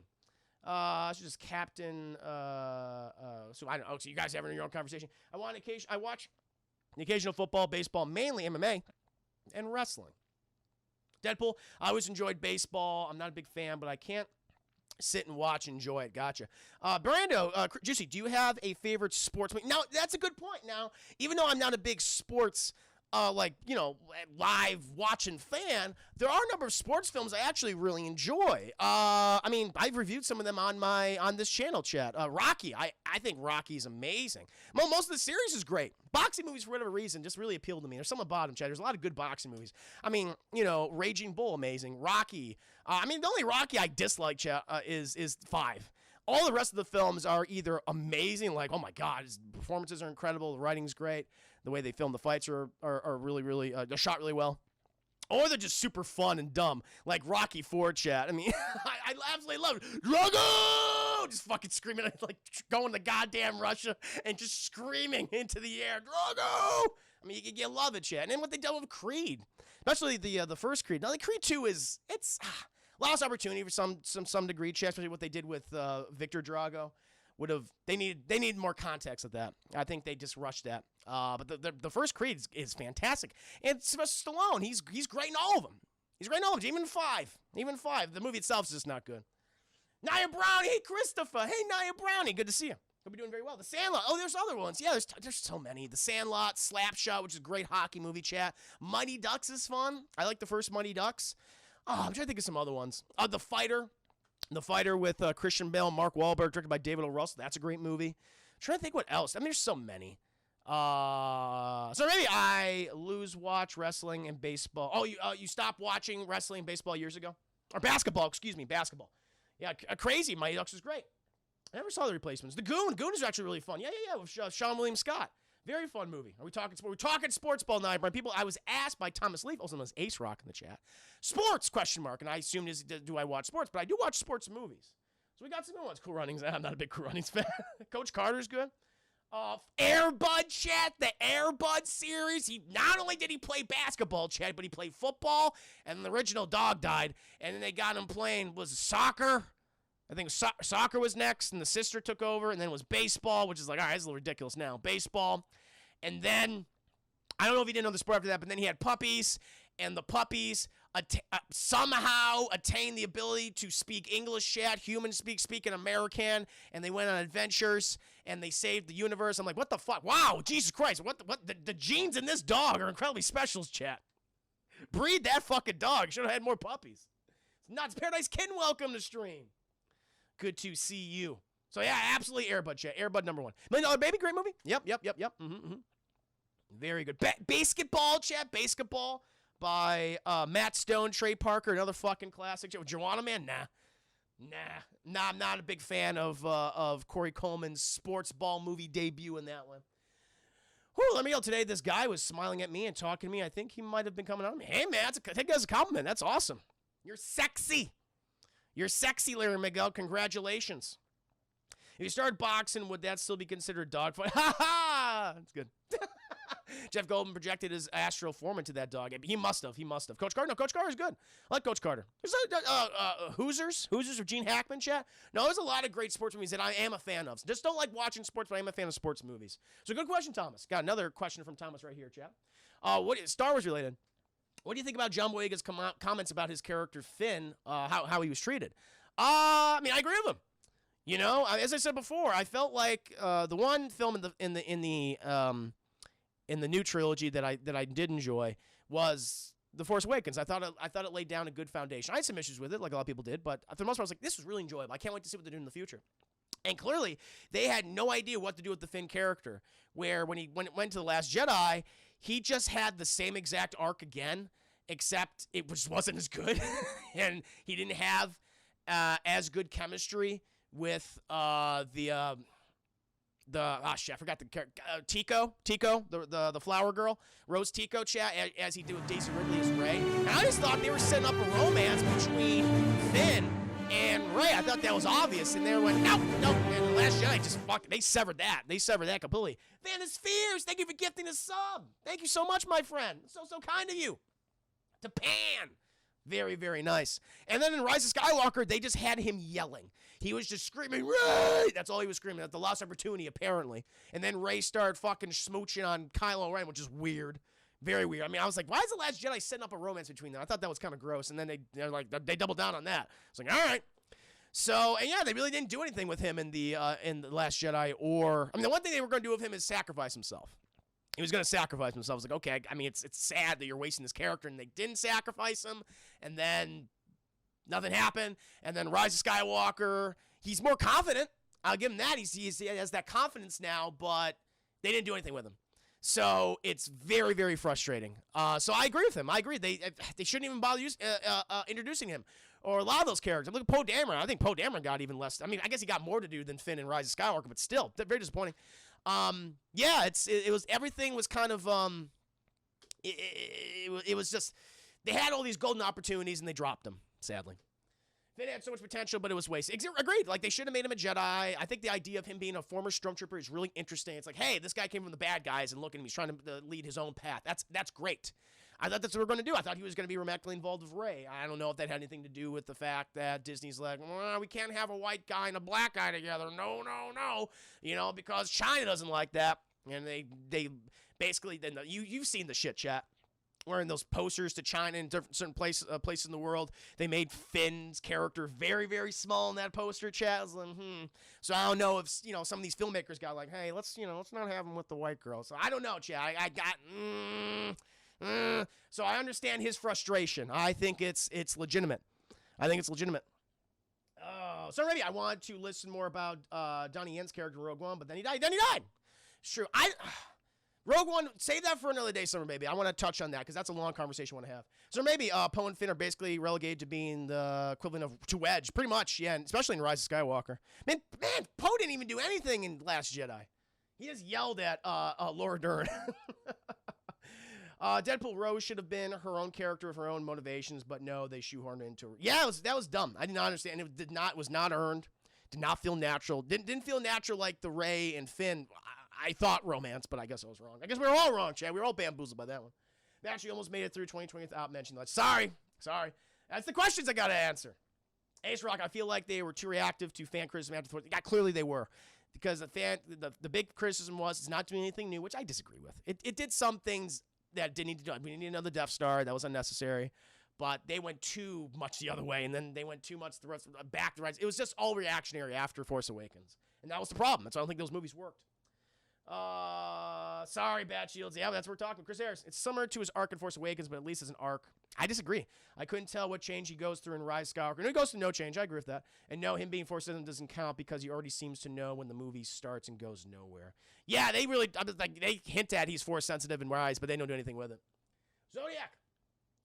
S1: It's just Captain. So, I don't know. So, you guys having your own conversation. I watch the occasional football, baseball, mainly MMA, and wrestling. Deadpool, I always enjoyed baseball. I'm not a big fan, but I can't sit and watch, enjoy it. Gotcha. Brando, Juicy, do you have a favorite sports movie? Now, that's a good point. Now, even though I'm not a big sports, live watching fan, there are a number of sports films I actually really enjoy. I mean, I've reviewed some of them on this channel, chat. Rocky, I think Rocky's amazing. Well, most of the series is great. Boxing movies, for whatever reason, just really appeal to me. There's something about them, chat. There's a lot of good boxing movies. I mean, Raging Bull, amazing. Rocky. I mean, the only Rocky I dislike, chat, is 5. All the rest of the films are either amazing, like, oh my God, his performances are incredible, the writing's great, the way they film the fights are really, really, they're shot really well. Or they're just super fun and dumb, like Rocky 4, chat. I mean, I absolutely love it. Drago! Just fucking screaming, like going to goddamn Russia and just screaming into the air, Drago! I mean, you love it, chat. And then what they done with Creed, especially the first Creed. Now, the Creed 2 it's lost opportunity for some degree, chat, especially what they did with Victor Drago. They needed more context of that. I think they just rushed that. But the first Creed is fantastic. And Sylvester Stallone, he's great in all of them. He's great in all of them. Even 5. The movie itself is just not good. Nia Brownie, hey Christopher, hey Nia Brownie, good to see you. Hope you're doing very well. The Sandlot, oh, there's other ones. Yeah, there's so many. The Sandlot, Slapshot, which is a great hockey movie, chat. Mighty Ducks is fun. I like the first Mighty Ducks. Oh, I'm trying to think of some other ones. The Fighter with Christian Bale and Mark Wahlberg, directed by David O. Russell. That's a great movie. I'm trying to think what else. I mean, there's so many. So maybe I watch wrestling and baseball. Oh, you stopped watching wrestling and baseball years ago? Or basketball, excuse me, basketball. Yeah, Crazy Mighty Ducks is great. I never saw the replacements. The Goon is actually really fun. Yeah, with Sean William Scott. Very fun movie. Are we talking sports? We're talking sports ball night, Brian. People, I was asked by Thomas Leaf, also known as Ace Rock in the chat. Sports, question mark. And I assumed, do I watch sports? But I do watch sports movies. So we got some new ones. Cool Runnings. I'm not a big Cool Runnings fan. Coach Carter's good. Air Bud, chat. The Air Bud series. Not only did he play basketball, chat, but he played football. And the original dog died. And then they got him playing, soccer? I think soccer was next, and the sister took over, and then it was baseball, which is like, all right, it's a little ridiculous now. Baseball. And then, I don't know if he didn't know the sport after that, but then he had puppies, and the puppies somehow attained the ability to speak English, chat. Humans speak in American, and they went on adventures, and they saved the universe. I'm like, what the fuck? Wow, Jesus Christ. What the genes in this dog are incredibly special, chat. Breed that fucking dog. Should have had more puppies. It's nuts. Paradise Kitten, welcome to stream. Good to see you. So, yeah, absolutely Air Bud, chat. Air Bud #1. $1 Million Baby, great movie. Yep. Mm-hmm. Very good. Basketball, chat. Basketball by Matt Stone, Trey Parker, another fucking classic. Joanna Man, nah. I'm not a big fan of Corey Coleman's sports ball movie debut in that one. Whew, let me know. Today, this guy was smiling at me and talking to me. I think he might have been coming on me. Hey, man, take that as a compliment. That's awesome. You're sexy. You're sexy, Larry Miguel. Congratulations. If you started boxing, would that still be considered dogfight? Ha ha! That's good. Jeff Goldman projected his astral form into that dog. He must have. Coach Carter? No, Coach Carter is good. I like Coach Carter. There's Hoosiers of Gene Hackman, chat. No, there's a lot of great sports movies that I am a fan of. Just don't like watching sports, but I am a fan of sports movies. So good question, Thomas. Got another question from Thomas right here, chat. What is Star Wars related? What do you think about John Boyega's comments about his character Finn, how he was treated? I mean, I agree with him. You know, as I said before, I felt like the one film in the new trilogy that I did enjoy was The Force Awakens. I thought it laid down a good foundation. I had some issues with it, like a lot of people did, but for the most part, I was like, this was really enjoyable. I can't wait to see what they're doing in the future. And clearly, they had no idea what to do with the Finn character, where when it went to The Last Jedi, he just had the same exact arc again, except it just wasn't as good, and he didn't have as good chemistry with I forgot the character, Tico, the flower girl, Rose Tico, chat, as he did with Daisy Ridley as Rey. And I just thought they were setting up a romance between Finn and Rey. I thought that was obvious, and they went, no. And The Last Jedi just they severed that. They severed that completely. Fan is fierce. Thank you for gifting a sub. Thank you so much, my friend. So kind of you. To Pan. Very, very nice. And then in Rise of Skywalker, they just had him yelling. He was just screaming, Rey! That's all he was screaming. At the lost opportunity, apparently. And then Rey started fucking smooching on Kylo Ren, which is weird. Very weird. I mean, I was like, why is The Last Jedi setting up a romance between them? I thought that was kind of gross. And then they doubled down on that. I was like, all right. So, and yeah, they really didn't do anything with him in the Last Jedi. The one thing they were going to do with him is sacrifice himself. He was going to sacrifice himself. I was like, okay, I mean, it's sad that you're wasting this character, and they didn't sacrifice him, and then nothing happened, and then Rise of Skywalker, he's more confident. I'll give him that. He has that confidence now, but they didn't do anything with him. So it's very, very frustrating. So I agree with him. I agree. They shouldn't even bother introducing him or a lot of those characters. Look at Poe Dameron. I think Poe Dameron got even less. I mean, I guess he got more to do than Finn in Rise of Skywalker, but still, very disappointing. Yeah, it was, everything was kind of, it was just, they had all these golden opportunities and they dropped them, sadly. Finn had so much potential, but it was wasted. Agreed. Like, they should have made him a Jedi. I think the idea of him being a former Stormtrooper is really interesting. It's like, hey, this guy came from the bad guys, and look at him. He's trying to lead his own path. That's great. I thought that's what we were going to do. I thought he was going to be romantically involved with Rey. I don't know if that had anything to do with the fact that Disney's like, well, we can't have a white guy and a black guy together. No. You know, because China doesn't like that. And they basically, you've seen the shit, chat. Wearing those posters to China and certain places in the world. They made Finn's character very, very small in that poster, chat. I was like, So I don't know if, some of these filmmakers got like, hey, let's not have him with the white girl. So I don't know, chat. I got, So I understand his frustration. I think it's legitimate. So maybe I wanted to listen more about Donnie Yen's character, Rogue One, but then he died. It's true. Rogue One, save that for another day, Summer Baby. I want to touch on that because that's a long conversation I want to have. So maybe Poe and Finn are basically relegated to being the equivalent of Wedge, pretty much, yeah, and especially in Rise of Skywalker. Man, Poe didn't even do anything in Last Jedi. He just yelled at Laura Dern. Deadpool Rose should have been her own character with her own motivations, but no, they shoehorned it into her. Yeah, that was dumb. I did not understand. It was not earned. Did not feel natural. Didn't feel natural like the Rey and Finn. I thought romance, but I guess I was wrong. I guess we were all wrong, Chad. We were all bamboozled by that one. We actually almost made it through 2020 without mentioning that. Sorry. That's the questions I got to answer. Ace Rock, I feel like they were too reactive to fan criticism after Thor. Yeah, clearly they were. Because the big criticism was it's not doing anything new, which I disagree with. It did some things that didn't need to do. We didn't need another Death Star. That was unnecessary. But they went too much the other way, and then they went too much the rest back to the right. It was just all reactionary after Force Awakens. And that was the problem. That's why I don't think those movies worked. Sorry, Bad Shields. Yeah, that's what we're talking. Chris Harris. It's similar to his arc in Force Awakens, but at least as an arc. I disagree. I couldn't tell what change he goes through in Rise of Skywalker. No, he goes through no change. I agree with that. And no, him being Force sensitive doesn't count because he already seems to know when the movie starts and goes nowhere. Yeah, they really, they hint at he's Force sensitive in Rise, but they don't do anything with it. Zodiac.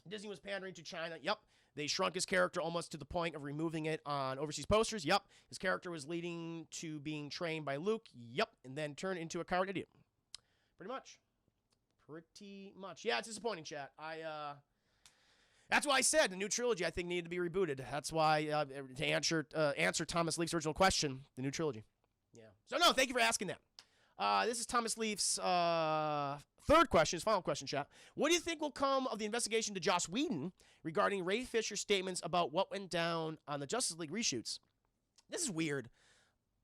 S1: Disney was pandering to China. Yep. They shrunk his character almost to the point of removing it on overseas posters. Yep. His character was leading to being trained by Luke. Yep. And then turned into a coward idiot. Pretty much. Yeah, it's disappointing, chat. That's why I said the new trilogy I think needed to be rebooted. That's why to answer Thomas Leaf's original question, the new trilogy. Yeah. So no, thank you for asking that. This is Thomas Leaf's third question, his final question, chat. What do you think will come of the investigation to Joss Whedon regarding Ray Fisher's statements about what went down on the Justice League reshoots? This is weird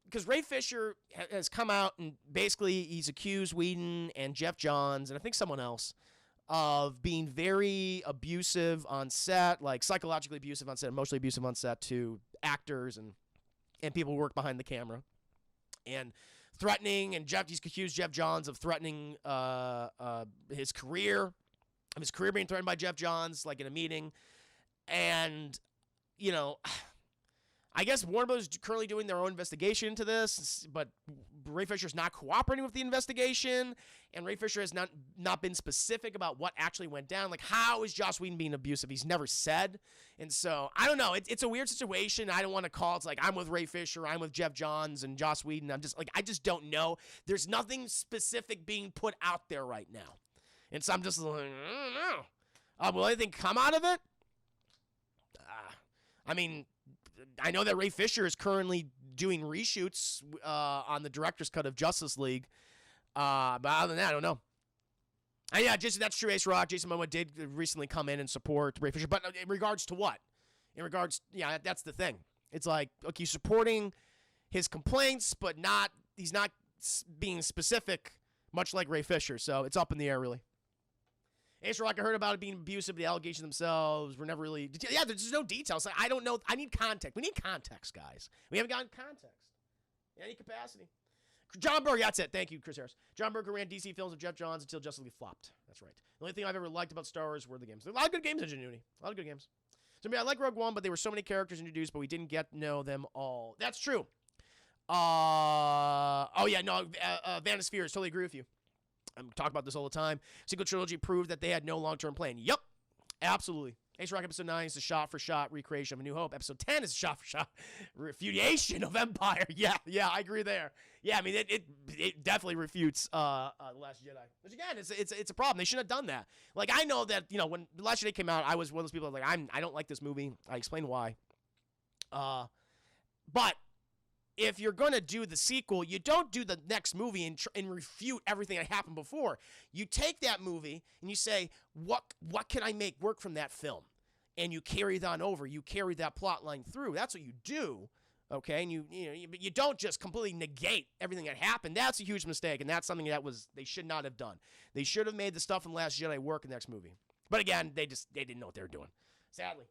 S1: because Ray Fisher has come out and basically he's accused Whedon and Jeff Johns and I think someone else of being very abusive on set, like psychologically abusive on set, emotionally abusive on set to actors and people who work behind the camera. And threatening, and he's accused Jeff Johns of threatening his career being threatened by Jeff Johns, like in a meeting. And, you know, I guess Warner Bros. Is currently doing their own investigation into this, but Ray Fisher's not cooperating with the investigation, and Ray Fisher has not been specific about what actually went down. Like, how is Joss Whedon being abusive? He's never said. And so, I don't know. It's a weird situation. I don't want to call it's like I'm with Ray Fisher, I'm with Jeff Johns and Joss Whedon. I just don't know. There's nothing specific being put out there right now. And so I'm just like, I don't know. Will anything come out of it? I mean, I know that Ray Fisher is currently doing reshoots on the director's cut of Justice League. But other than that, I don't know. Yeah, Jason, that's true. Ace Rock, Jason Momoa did recently come in and support Ray Fisher. But in regards to what? Yeah, that's the thing. It's like, okay, you're supporting his complaints, but he's not being specific, much like Ray Fisher. So it's up in the air, really. Ace Rock, I heard about it being abusive. The allegations themselves were never really... Yeah, there's no details. Like, I don't know. I need context. We need context, guys. We haven't gotten context in any capacity. John Berg, that's it. Thank you, Chris Harris. John Berger ran DC films with Jeff Johns until Justice League flopped. That's right. The only thing I've ever liked about Star Wars were the games. There are a lot of good games, Ingenuity. A lot of good games. So, I like Rogue One, but there were so many characters introduced, but we didn't get to know them all. That's true. Vanispheres, totally agree with you. I'm talking about this all the time. Sequel trilogy proved that they had no long-term plan. Yup. Absolutely. Ace Rock Episode 9 is a shot-for-shot recreation of A New Hope. Episode 10 is a shot-for-shot refutation of Empire. Yeah, I agree there. Yeah, I mean, it definitely refutes The Last Jedi. Which, again, it's a problem. They shouldn't have done that. Like, I know that, you know, when The Last Jedi came out, I was one of those people that was like, I don't like this movie. I explained why. But if you're going to do the sequel, you don't do the next movie and refute everything that happened before. You take that movie and you say, what can I make work from that film? And you carry that over. You carry that plot line through. That's what you do, okay? And you don't just completely negate everything that happened. That's a huge mistake, and that's something that they should not have done. They should have made the stuff in Last Jedi work in the next movie. But again, they didn't know what they were doing. Sadly.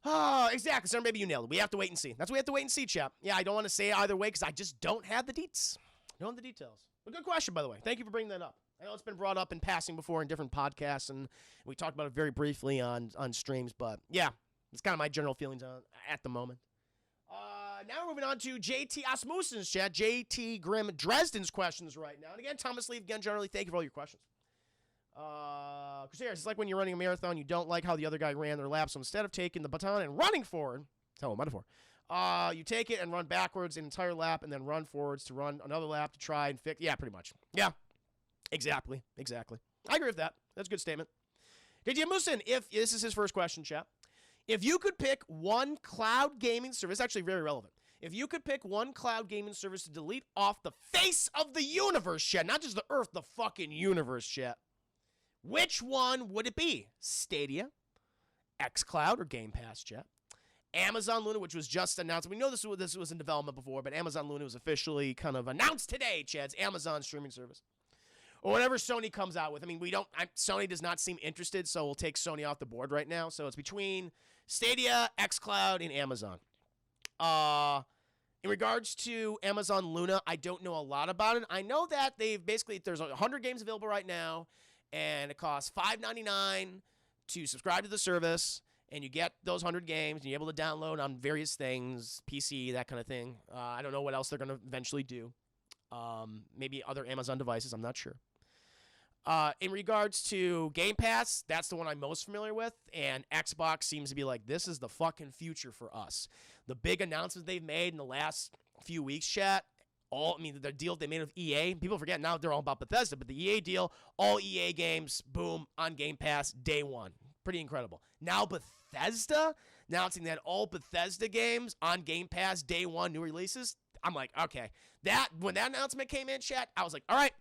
S1: Oh, exactly. So maybe you nailed it. We have to wait and see. That's what we have to wait and see, chap. Yeah, I don't want to say either way because I just don't have the deets. Don't have the details. But good question, by the way. Thank you for bringing that up. I know it's been brought up in passing before in different podcasts, and we talked about it very briefly on streams. But yeah, it's kind of my general feelings at the moment. Now we're moving on to JT Asmussen's chat. JT Grimm Dresden's questions right now. And again, Thomas Lee, again, generally, thank you for all your questions. Crusaders, it's like when you're running a marathon, you don't like how the other guy ran their lap, so instead of taking the baton and running forward, tell a metaphor, you take it and run backwards an entire lap and then run forwards to run another lap to try and fix. Yeah, pretty much. Yeah, exactly. I agree with that. That's a good statement. JT Musin, if this is his first question, chap. If you could pick one cloud gaming service, actually very relevant. If you could pick one cloud gaming service to delete off the face of the universe, chat, not just the earth, the fucking universe, chat, which one would it be? Stadia, xCloud, or Game Pass, chat? Amazon Luna, which was just announced. We know this was in development before, but Amazon Luna was officially kind of announced today, Chad's Amazon streaming service. Or whatever Sony comes out with. I mean, Sony does not seem interested, so we'll take Sony off the board right now. So it's between Stadia, xCloud, and Amazon. In regards to Amazon Luna, I don't know a lot about it. I know that there's 100 games available right now, and it costs $5.99 to subscribe to the service, and you get those 100 games, and you're able to download on various things, PC, that kind of thing. I don't know what else they're going to eventually do. Maybe other Amazon devices, I'm not sure. In regards to Game Pass, that's the one I'm most familiar with, and Xbox seems to be like, this is the fucking future for us. The big announcements they've made in the last few weeks, chat, the deal they made with EA, people forget now they're all about Bethesda, but the EA deal, all EA games, boom, on Game Pass, day one. Pretty incredible. Now Bethesda announcing that all Bethesda games on Game Pass, day one, new releases. I'm like, okay. When that announcement came in, chat, I was like, all right.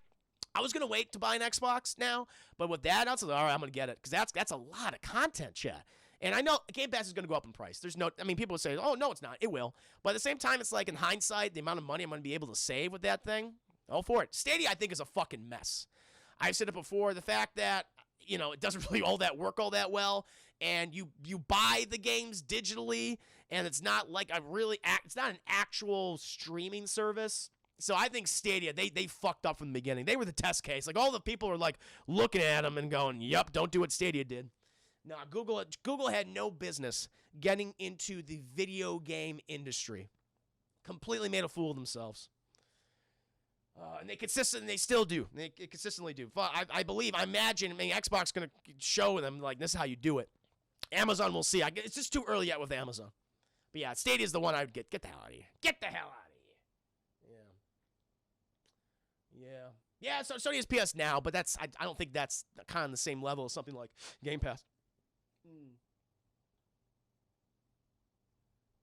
S1: I was going to wait to buy an Xbox now, but with that announcement, all right, I'm going to get it, because that's a lot of content, chat. And I know Game Pass is going to go up in price. People would say, oh, no, it's not. It will. But at the same time, it's like, in hindsight, the amount of money I'm going to be able to save with that thing, all for it. Stadia, I think, is a fucking mess. I've said it before, the fact that, it doesn't really all that well, and you buy the games digitally, and it's not like it's not an actual streaming service. So I think Stadia, they fucked up from the beginning. They were the test case. Like, all the people were like looking at them and going, yep, don't do what Stadia did. No, Google had no business getting into the video game industry. Completely made a fool of themselves. And they still do. They consistently do. I imagine Xbox going to show them, like, this is how you do it. Amazon, we'll see. It's just too early yet with Amazon. But yeah, Stadia is the one I would get. Get the hell out of here. Get the hell out of here. Yeah, so Sony has PS Now, but I don't think that's kind of the same level as something like Game Pass.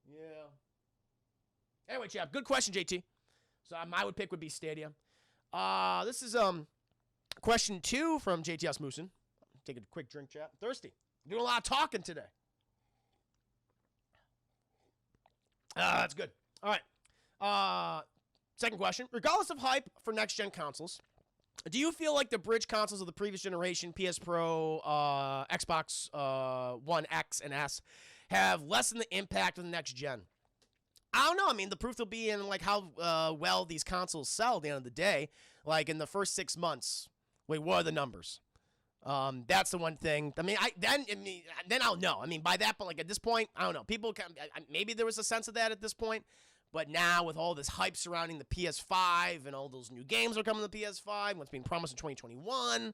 S1: Yeah. Anyway, chap, good question, JT. So my pick would be Stadia. This is question 2 from JT Asmussen. Take a quick drink, chat. Thirsty. Doing a lot of talking today. That's good. All right. Second question. Regardless of hype for next-gen consoles, do you feel like the bridge consoles of the previous generation, PS Pro, Xbox One X and S, have lessened the impact of the next gen? I don't know. The proof will be in like how well these consoles sell at the end of the day. Like in the first 6 months, what are the numbers? That's the one thing. Then I'll know. By that point, like at this point, I don't know. People maybe there was a sense of that at this point. But now, with all this hype surrounding the PS5 and all those new games are coming to the PS5, what's being promised in 2021,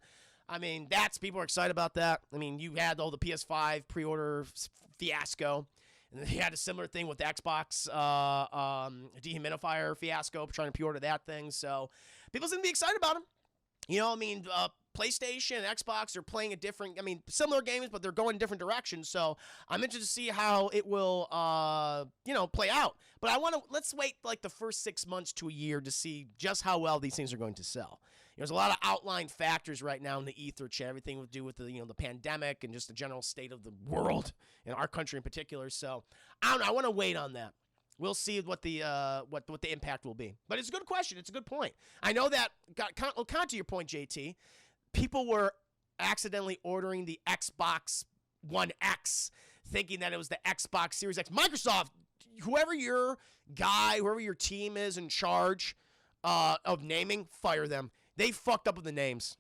S1: people are excited about that. You had all the PS5 pre-order fiasco, and then you had a similar thing with the Xbox dehumidifier fiasco, trying to pre-order that thing. So people seem to be excited about them. PlayStation and Xbox are playing similar games, but they're going different directions. So I'm interested to see how it will, play out. But let's wait like the first 6 months to a year to see just how well these things are going to sell. There's a lot of outlying factors right now in the ether, chat. Everything to do with the pandemic and just the general state of the world, in our country in particular. So I don't know. I want to wait on that. We'll see what the impact will be. But it's a good question. It's a good point. I know that, kind of to your point, JT, people were accidentally ordering the Xbox One X, thinking that it was the Xbox Series X. Microsoft, whoever your team is in charge of naming, fire them. They fucked up with the names.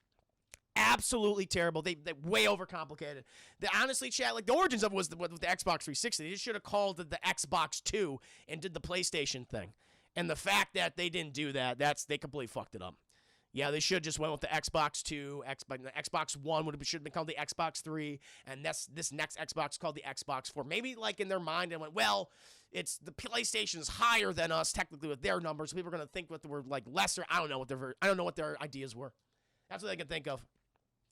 S1: Absolutely terrible. They way overcomplicated. Honestly, chat, like the origins of it was with the Xbox 360. They just should have called it the Xbox 2 and did the PlayStation thing. And the fact that they didn't do that, they completely fucked it up. Yeah, they should have just went with the Xbox 2, the Xbox One should have been called the Xbox 3, and this next Xbox called the Xbox 4. Maybe like in their mind and went, well, it's the PlayStation's higher than us technically with their numbers, so people are gonna think that we're like lesser. I don't know what their ideas were. That's what they can think of.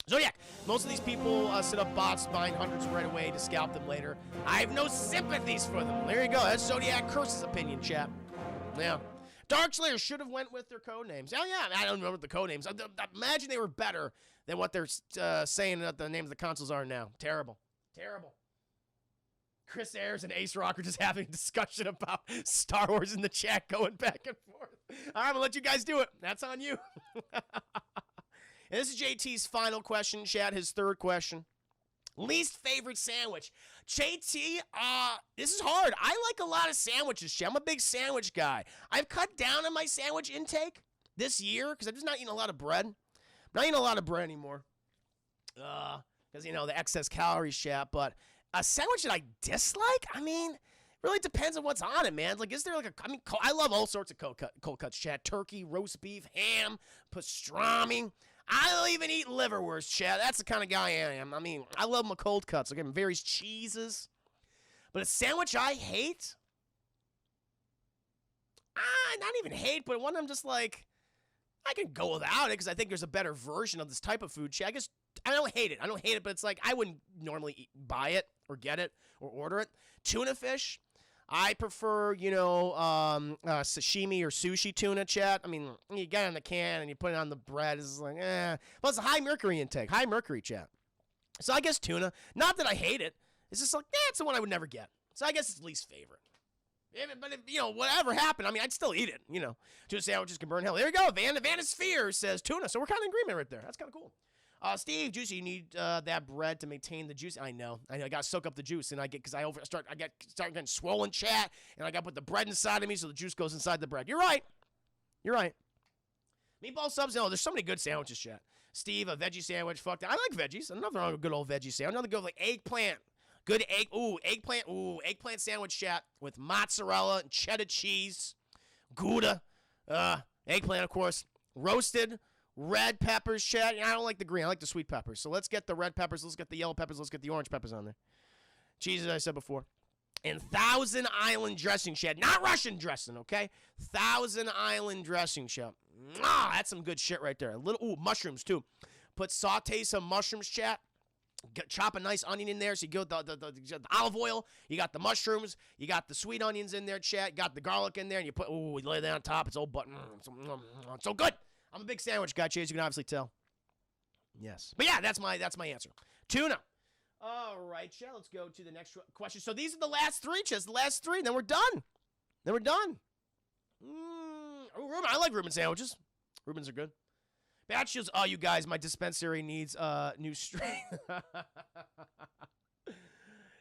S1: Zodiac, most of these people set up bots buying hundreds right away to scalp them later. I have no sympathies for them. There you go. That's Zodiac Curse's opinion, chap. Yeah. Darkslayer should have went with their code names. Oh, yeah, I don't remember the code names. Imagine they were better than what they're saying that the names of the consoles are now. Terrible. Terrible. Chris Ayers and Ace Rock are just having a discussion about Star Wars in the chat going back and forth. All right, I'm going to let you guys do it. That's on you. And this is JT's final question, chat, his third question. Least favorite sandwich. JT, this is hard. I like a lot of sandwiches, Chet. I'm a big sandwich guy. I've cut down on my sandwich intake this year because I'm just not eating a lot of bread. I'm not eating a lot of bread anymore. Because, the excess calories, Chet. But a sandwich that I dislike, I mean, really depends on what's on it, man. Like, is there like I love all sorts of cold cuts, Chet. Turkey, roast beef, ham, pastrami. I'll even eat liverwurst, Chad. That's the kind of guy I am. I mean, I love my cold cuts. Like, various cheeses. But a sandwich I hate? Not even hate, but one I'm just like, I can go without it because I think there's a better version of this type of food, Chad. I don't hate it. But it's like I wouldn't normally buy it or get it or order it. Tuna fish. I prefer, sashimi or sushi tuna, chat. I mean, you get it in the can and you put it on the bread. It's like, But it's a high mercury intake. High mercury, chat. So I guess tuna. Not that I hate it. It's just like, it's the one I would never get. So I guess it's least favorite. But whatever happened, I mean, I'd still eat it, Tuna sandwiches can burn hell. There you go. Vanisphere says tuna. So we're kind of in agreement right there. That's kind of cool. Steve, Juicy, you need that bread to maintain the juice. I know. I got to soak up the juice, and I start getting swollen, chat, and I got to put the bread inside of me so the juice goes inside the bread. You're right. Meatball subs. No, there's so many good sandwiches, chat. Steve, a veggie sandwich. Fuck that. I like veggies. Nothing wrong with a good old veggie sandwich. Another good like eggplant. Good egg. Eggplant. Eggplant sandwich, chat, with mozzarella and cheddar cheese, Gouda, eggplant, of course, roasted. Red peppers, chat. I don't like the green. I like the sweet peppers. So let's get the red peppers. Let's get the yellow peppers. Let's get the orange peppers on there. Cheese, as I said before. And Thousand Island dressing, chat. Not Russian dressing, okay? Thousand Island dressing, chat. That's some good shit right there. Mushrooms, too. Saute some mushrooms, chat. Chop a nice onion in there. So you get the olive oil. You got the mushrooms. You got the sweet onions in there, chat. You got the garlic in there. And you lay that on top. It's all button. It's so good. I'm a big sandwich guy, Chase. You can obviously tell. Yes. But yeah, that's my answer. Tuna. All right, Chad. Let's go to the next question. So these are the last three, Chaz. The last three. Then we're done. Reuben. I like Reuben sandwiches. Reubens are good. Bad Shields. Oh, you guys, my dispensary needs new strain.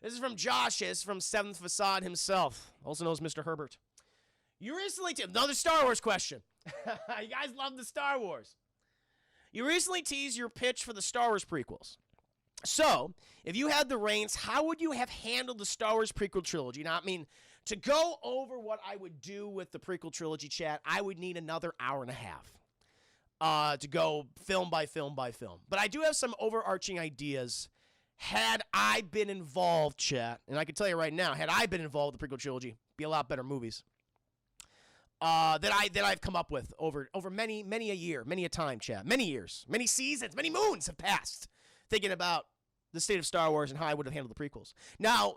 S1: This is from Josh. This is from Seventh Facade himself, also known as Mr. Herbert. You recently another Star Wars question. You guys love the Star Wars. You recently teased your pitch for the Star Wars prequels. So, if you had the reins, how would you have handled the Star Wars prequel trilogy? Now, I mean, to go over what I would do with the prequel trilogy, chat, I would need another hour and a half to go film by film by film. But I do have some overarching ideas. Had I been involved, chat, and I can tell you right now, had I been involved with the prequel trilogy, be a lot better movies. That I've come up with over many a year, many a time, chat, many years, many seasons, many moons have passed, thinking about the state of Star Wars and how I would have handled the prequels. Now,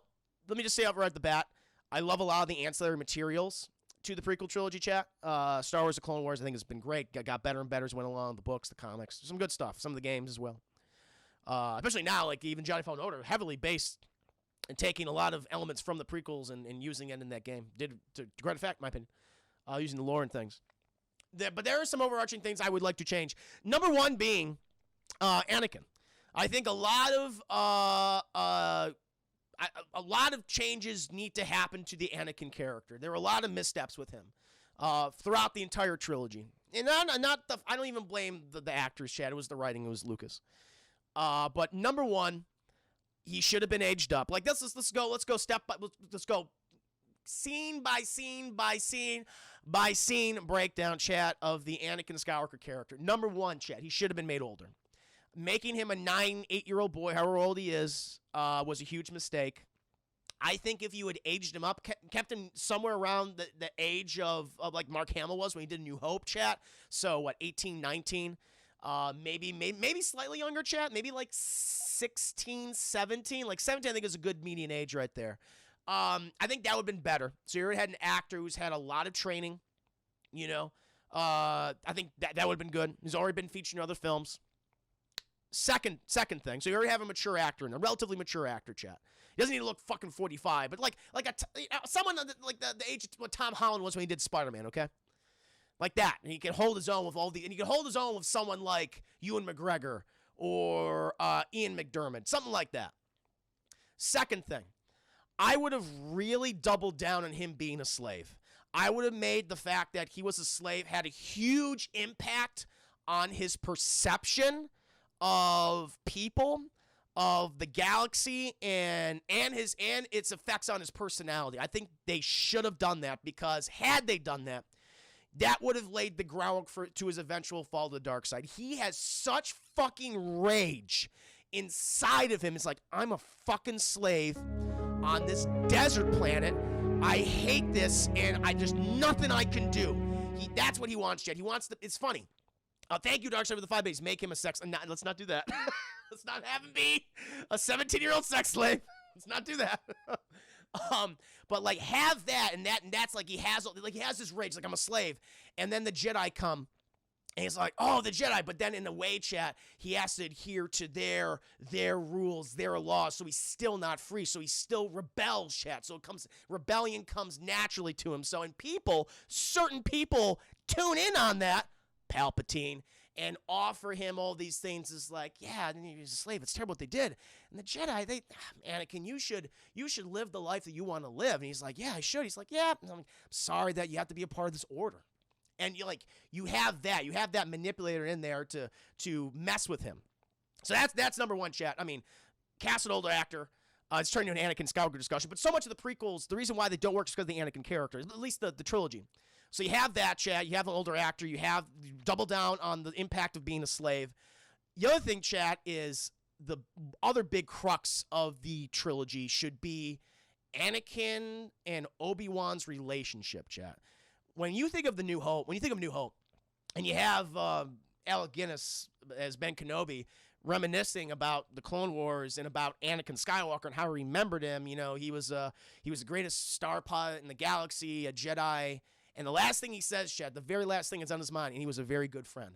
S1: let me just say right at the bat, I love a lot of the ancillary materials to the prequel trilogy, chat. Star Wars: The Clone Wars, I think, has been great. Got better and better as it went along. The books, the comics, some good stuff. Some of the games as well. Especially now, like even Jedi Fallen Order, heavily based and taking a lot of elements from the prequels and using it in that game. Did to great effect, in my opinion. Using the lore and things. But there are some overarching things I would like to change. Number one being Anakin. I think a lot of changes need to happen to the Anakin character. There are a lot of missteps with him throughout the entire trilogy. And I don't even blame the actors, Chad. It was the writing. It was Lucas. But number one, he should have been aged up. Like let's go step by let's go scene by scene breakdown, chat, of the Anakin Skywalker character. Number one, chat, he should have been made older. Making him a 8-year-old boy, however old he is, was a huge mistake. I think if you had aged him up, kept him somewhere around the age of like Mark Hamill was when he did New Hope, chat. So what, 18, 19? Maybe slightly younger, chat. Maybe like 16, 17. Like 17, I think is a good median age right there. I think that would have been better. So you already had an actor who's had a lot of training, I think that would have been good. He's already been featured in other films. Second thing. So you already have a mature actor, a relatively mature actor, chat. He doesn't need to look fucking 45, but someone like the age of what Tom Holland was when he did Spider-Man, okay? Like that. And he can hold his own with and he can hold his own with someone like Ewan McGregor or Ian McDermott, something like that. Second thing, I would have really doubled down on him being a slave. I would have made the fact that he was a slave had a huge impact on his perception of people, of the galaxy, and its effects on his personality. I think they should have done that, because had they done that, that would have laid the groundwork to his eventual fall to the dark side. He has such fucking rage inside of him. It's like, I'm a fucking slave on this desert planet. I hate this, and there's nothing I can do. That's what he wants, Jed. He wants it's funny. Thank you, Darkseid, for the 5 days. Make him a sex. Let's not do that. Let's not have him be a 17-year-old sex slave. Let's not do that. But like, have that, and that's like he has this rage, like, I'm a slave, and then the Jedi come. And he's like, oh, the Jedi. But then in the way chat, he has to adhere to their rules, their laws. So he's still not free. So he still rebels, chat. So rebellion comes naturally to him. So certain people tune in on that, Palpatine, and offer him all these things. Is like, yeah, he's a slave. It's terrible what they did. And the Jedi, Anakin, you should live the life that you want to live. And he's like, yeah, I should. He's like, yeah. I'm sorry that you have to be a part of this order. And you have that manipulator in there to mess with him. So that's number one, chat. I mean, cast an older actor. It's turning into an Anakin Skywalker discussion. But so much of the prequels, the reason why they don't work is because of the Anakin character, at least the trilogy. So you have that, chat. You have an older actor. You double down on the impact of being a slave. The other thing, chat, is the other big crux of the trilogy should be Anakin and Obi-Wan's relationship, chat. When you think of New Hope, and you have Alec Guinness as Ben Kenobi reminiscing about the Clone Wars and about Anakin Skywalker and how he remembered him, he was the greatest star pilot in the galaxy, a Jedi, and the last thing he says, Chad, the very last thing that's on his mind, and he was a very good friend.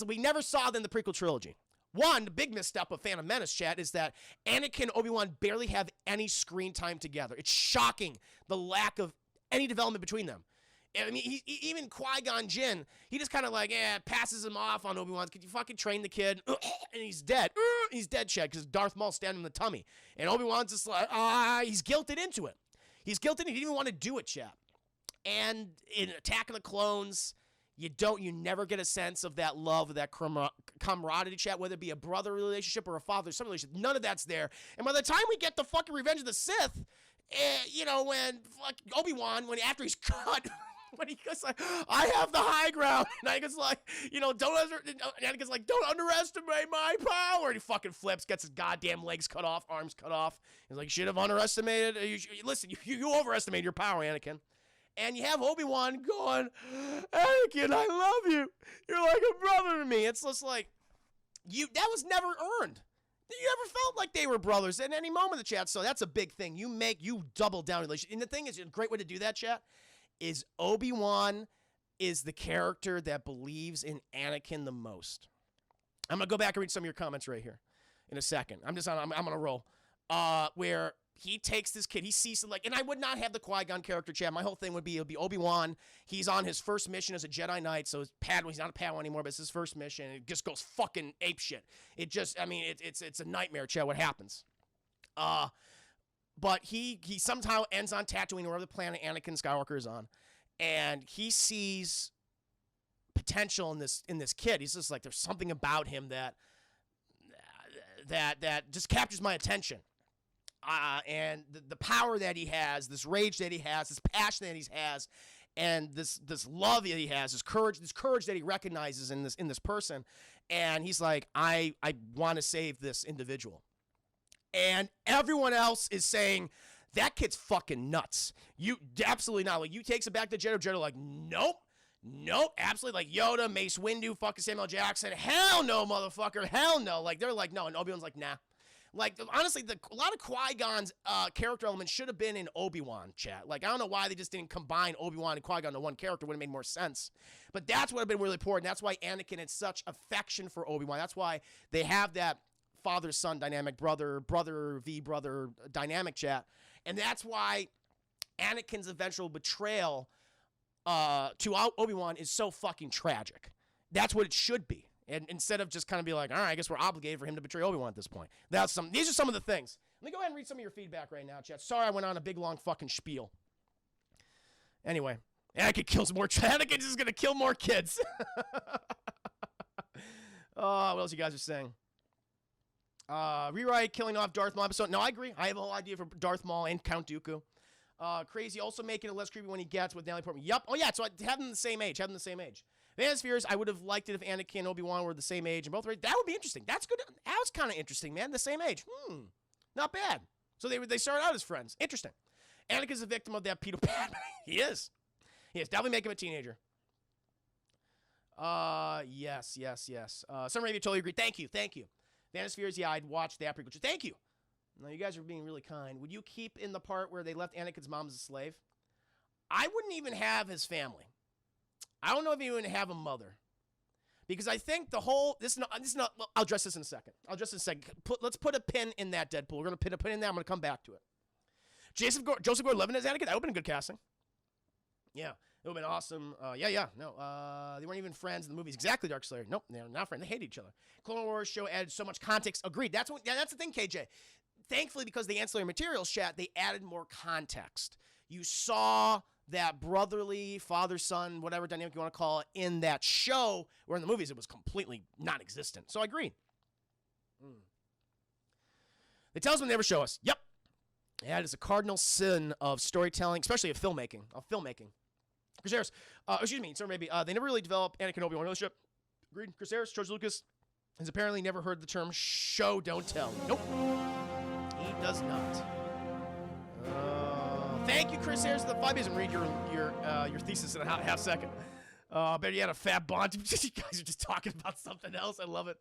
S1: We never saw that in the prequel trilogy. One, the big misstep of Phantom Menace, Chad, is that Anakin and Obi-Wan barely have any screen time together. It's shocking, the lack of any development between them. I mean, even Qui-Gon Jinn, he just kind of passes him off on Obi-Wan. Could you fucking train the kid? And he's dead. He's dead, Chad, because Darth Maul's standing in the tummy. And Obi-Wan's just like, he's guilted into it. He didn't even want to do it, Chad. And in Attack of the Clones, you never get a sense of that love, of that camaraderie, chat, whether it be a brother relationship or a father-son relationship. None of that's there. And by the time we get to fucking Revenge of the Sith, when Obi-Wan, after he's cut, when he goes like, I have the high ground, and Anakin's like, don't underestimate my power. And he fucking flips, gets his goddamn legs cut off, arms cut off. He's like, you should have underestimated. Listen, you overestimated your power, Anakin. And you have Obi-Wan going, Anakin, I love you. You're like a brother to me. It's just like, that was never earned. You never felt like they were brothers at any moment of the chat. So that's a big thing. You double down relationship. And the thing is, a great way to do that, chat, is Obi-Wan is the character that believes in Anakin the most. I'm going to go back and read some of your comments right here in a second. I'm going to roll. Where he takes this kid, he sees him and I would not have the Qui-Gon character, Chad. My whole thing would be, it'll be Obi-Wan. He's on his first mission as a Jedi Knight, so he's not a Padawan anymore, but it's his first mission. It just goes fucking apeshit. It's a nightmare, Chad, what happens. But he somehow ends on Tatooine, wherever the planet Anakin Skywalker is on, and he sees potential in this kid. He's just like, there's something about him that just captures my attention. And the power that he has, this rage that he has, this passion that he has, and this love that he has, this courage that he recognizes in this person, and he's like, I want to save this individual. And everyone else is saying, that kid's fucking nuts. You absolutely not. Like, you takes it back to Jedi, like, nope, absolutely. Like Yoda, Mace Windu, fucking Samuel Jackson, hell no, motherfucker, hell no. Like, they're like, no, and Obi-Wan's like, nah. Like, honestly, a lot of Qui-Gon's character elements should have been in Obi-Wan, chat. Like, I don't know why they just didn't combine Obi-Wan and Qui-Gon into one character. Would have made more sense. But that's what would have been really important. That's why Anakin had such affection for Obi-Wan. That's why they have that father-son dynamic, brother dynamic, chat. And that's why Anakin's eventual betrayal to Obi-Wan is so fucking tragic. That's what it should be. And instead of just kind of be like, all right, I guess we're obligated for him to betray Obi-Wan at this point. These are some of the things. Let me go ahead and read some of your feedback right now, chat. Sorry I went on a big, long fucking spiel. Anyway, Anakin kills more. Anakin is going to kill more kids. What else you guys are saying? Rewrite killing off Darth Maul episode. No, I agree. I have a whole idea for Darth Maul and Count Dooku. Crazy also making it less creepy when he gets with Natalie Portman. Yup. Oh, yeah. So have them the same age. Have them the same age. Vanessa Fears, I would have liked it if Anakin and Obi-Wan were the same age and both raised. That would be interesting. That's good. That was kind of interesting, man. The same age. Not bad. So they started out as friends. Interesting. Anakin's a victim of that pedo pad. He is. He is. Definitely make him a teenager. Yes. Some Arabia totally agree. Thank you. Vanessa Fears, yeah, I'd watch that prequel. Thank you. No, you guys are being really kind. Would you keep in the part where they left Anakin's mom as a slave? I wouldn't even have his family. I don't know if he would have a mother. Because I think the whole, well, I'll address this in a second. Let's put a pin in that, Deadpool. We're going to put a pin in that. I'm going to come back to it. Joseph Gordon-Levitt as Anakin, that would have been good casting. Yeah, it would have been awesome. They weren't even friends in the movies. Exactly, Darkslayer. Nope, they're not friends. They hate each other. Clone Wars show added so much context. Agreed. That's the thing, KJ. Thankfully, because the ancillary materials chat, they added more context. You saw that brotherly father-son, whatever dynamic you want to call it, in that show, where in the movies it was completely non-existent. So I agree. They tell us when they never show us. Yep. Yeah, it is a cardinal sin of storytelling, especially of filmmaking. Chris Harris, they never really developed Anakin Obi-Wan relationship. Agreed. Chris Harris, George Lucas has apparently never heard the term show don't tell. Nope. He does not. Thank you, Chris Harris, for the 5 years. And read your thesis in a half second. Bet you had a fat bond. You guys are just talking about something else. I love it.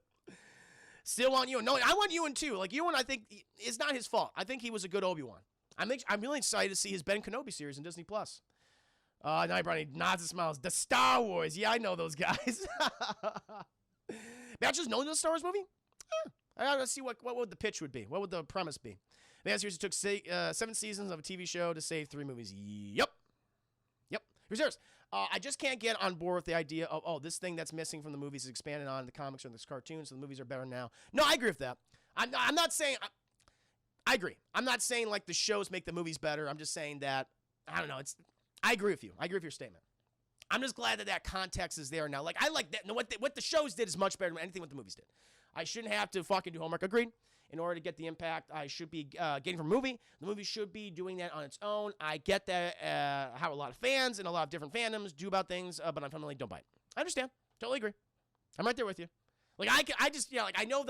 S1: Still want Ewan. No, I want Ewan too. Like Ewan, I think it's not his fault. I think he was a good Obi-Wan. I'm really excited to see his Ben Kenobi series in Disney Plus. Now Brownie nods and smiles. The Star Wars. Yeah, I know those guys. Matches knowing the Star Wars movie? I gotta see what would the pitch would be. What would the premise be? The answer is it took 7 seasons of a TV show to save 3 movies. Yep. Reserves. I just can't get on board with the idea of, this thing that's missing from the movies is expanded on in the comics or the cartoons, so the movies are better now. No, I agree with that. I'm not saying... I agree. I'm not saying, like, the shows make the movies better. I'm just saying that, I don't know, I agree with you. I agree with your statement. I'm just glad that context is there now. Like, I like that. What the shows did is much better than anything what the movies did. I shouldn't have to fucking do homework. Agreed. In order to get the impact I should be getting from a movie, the movie should be doing that on its own. I get that how a lot of fans and a lot of different fandoms do about things, but I fundamentally don't buy it. I understand. Totally agree. I'm right there with you. Like, I know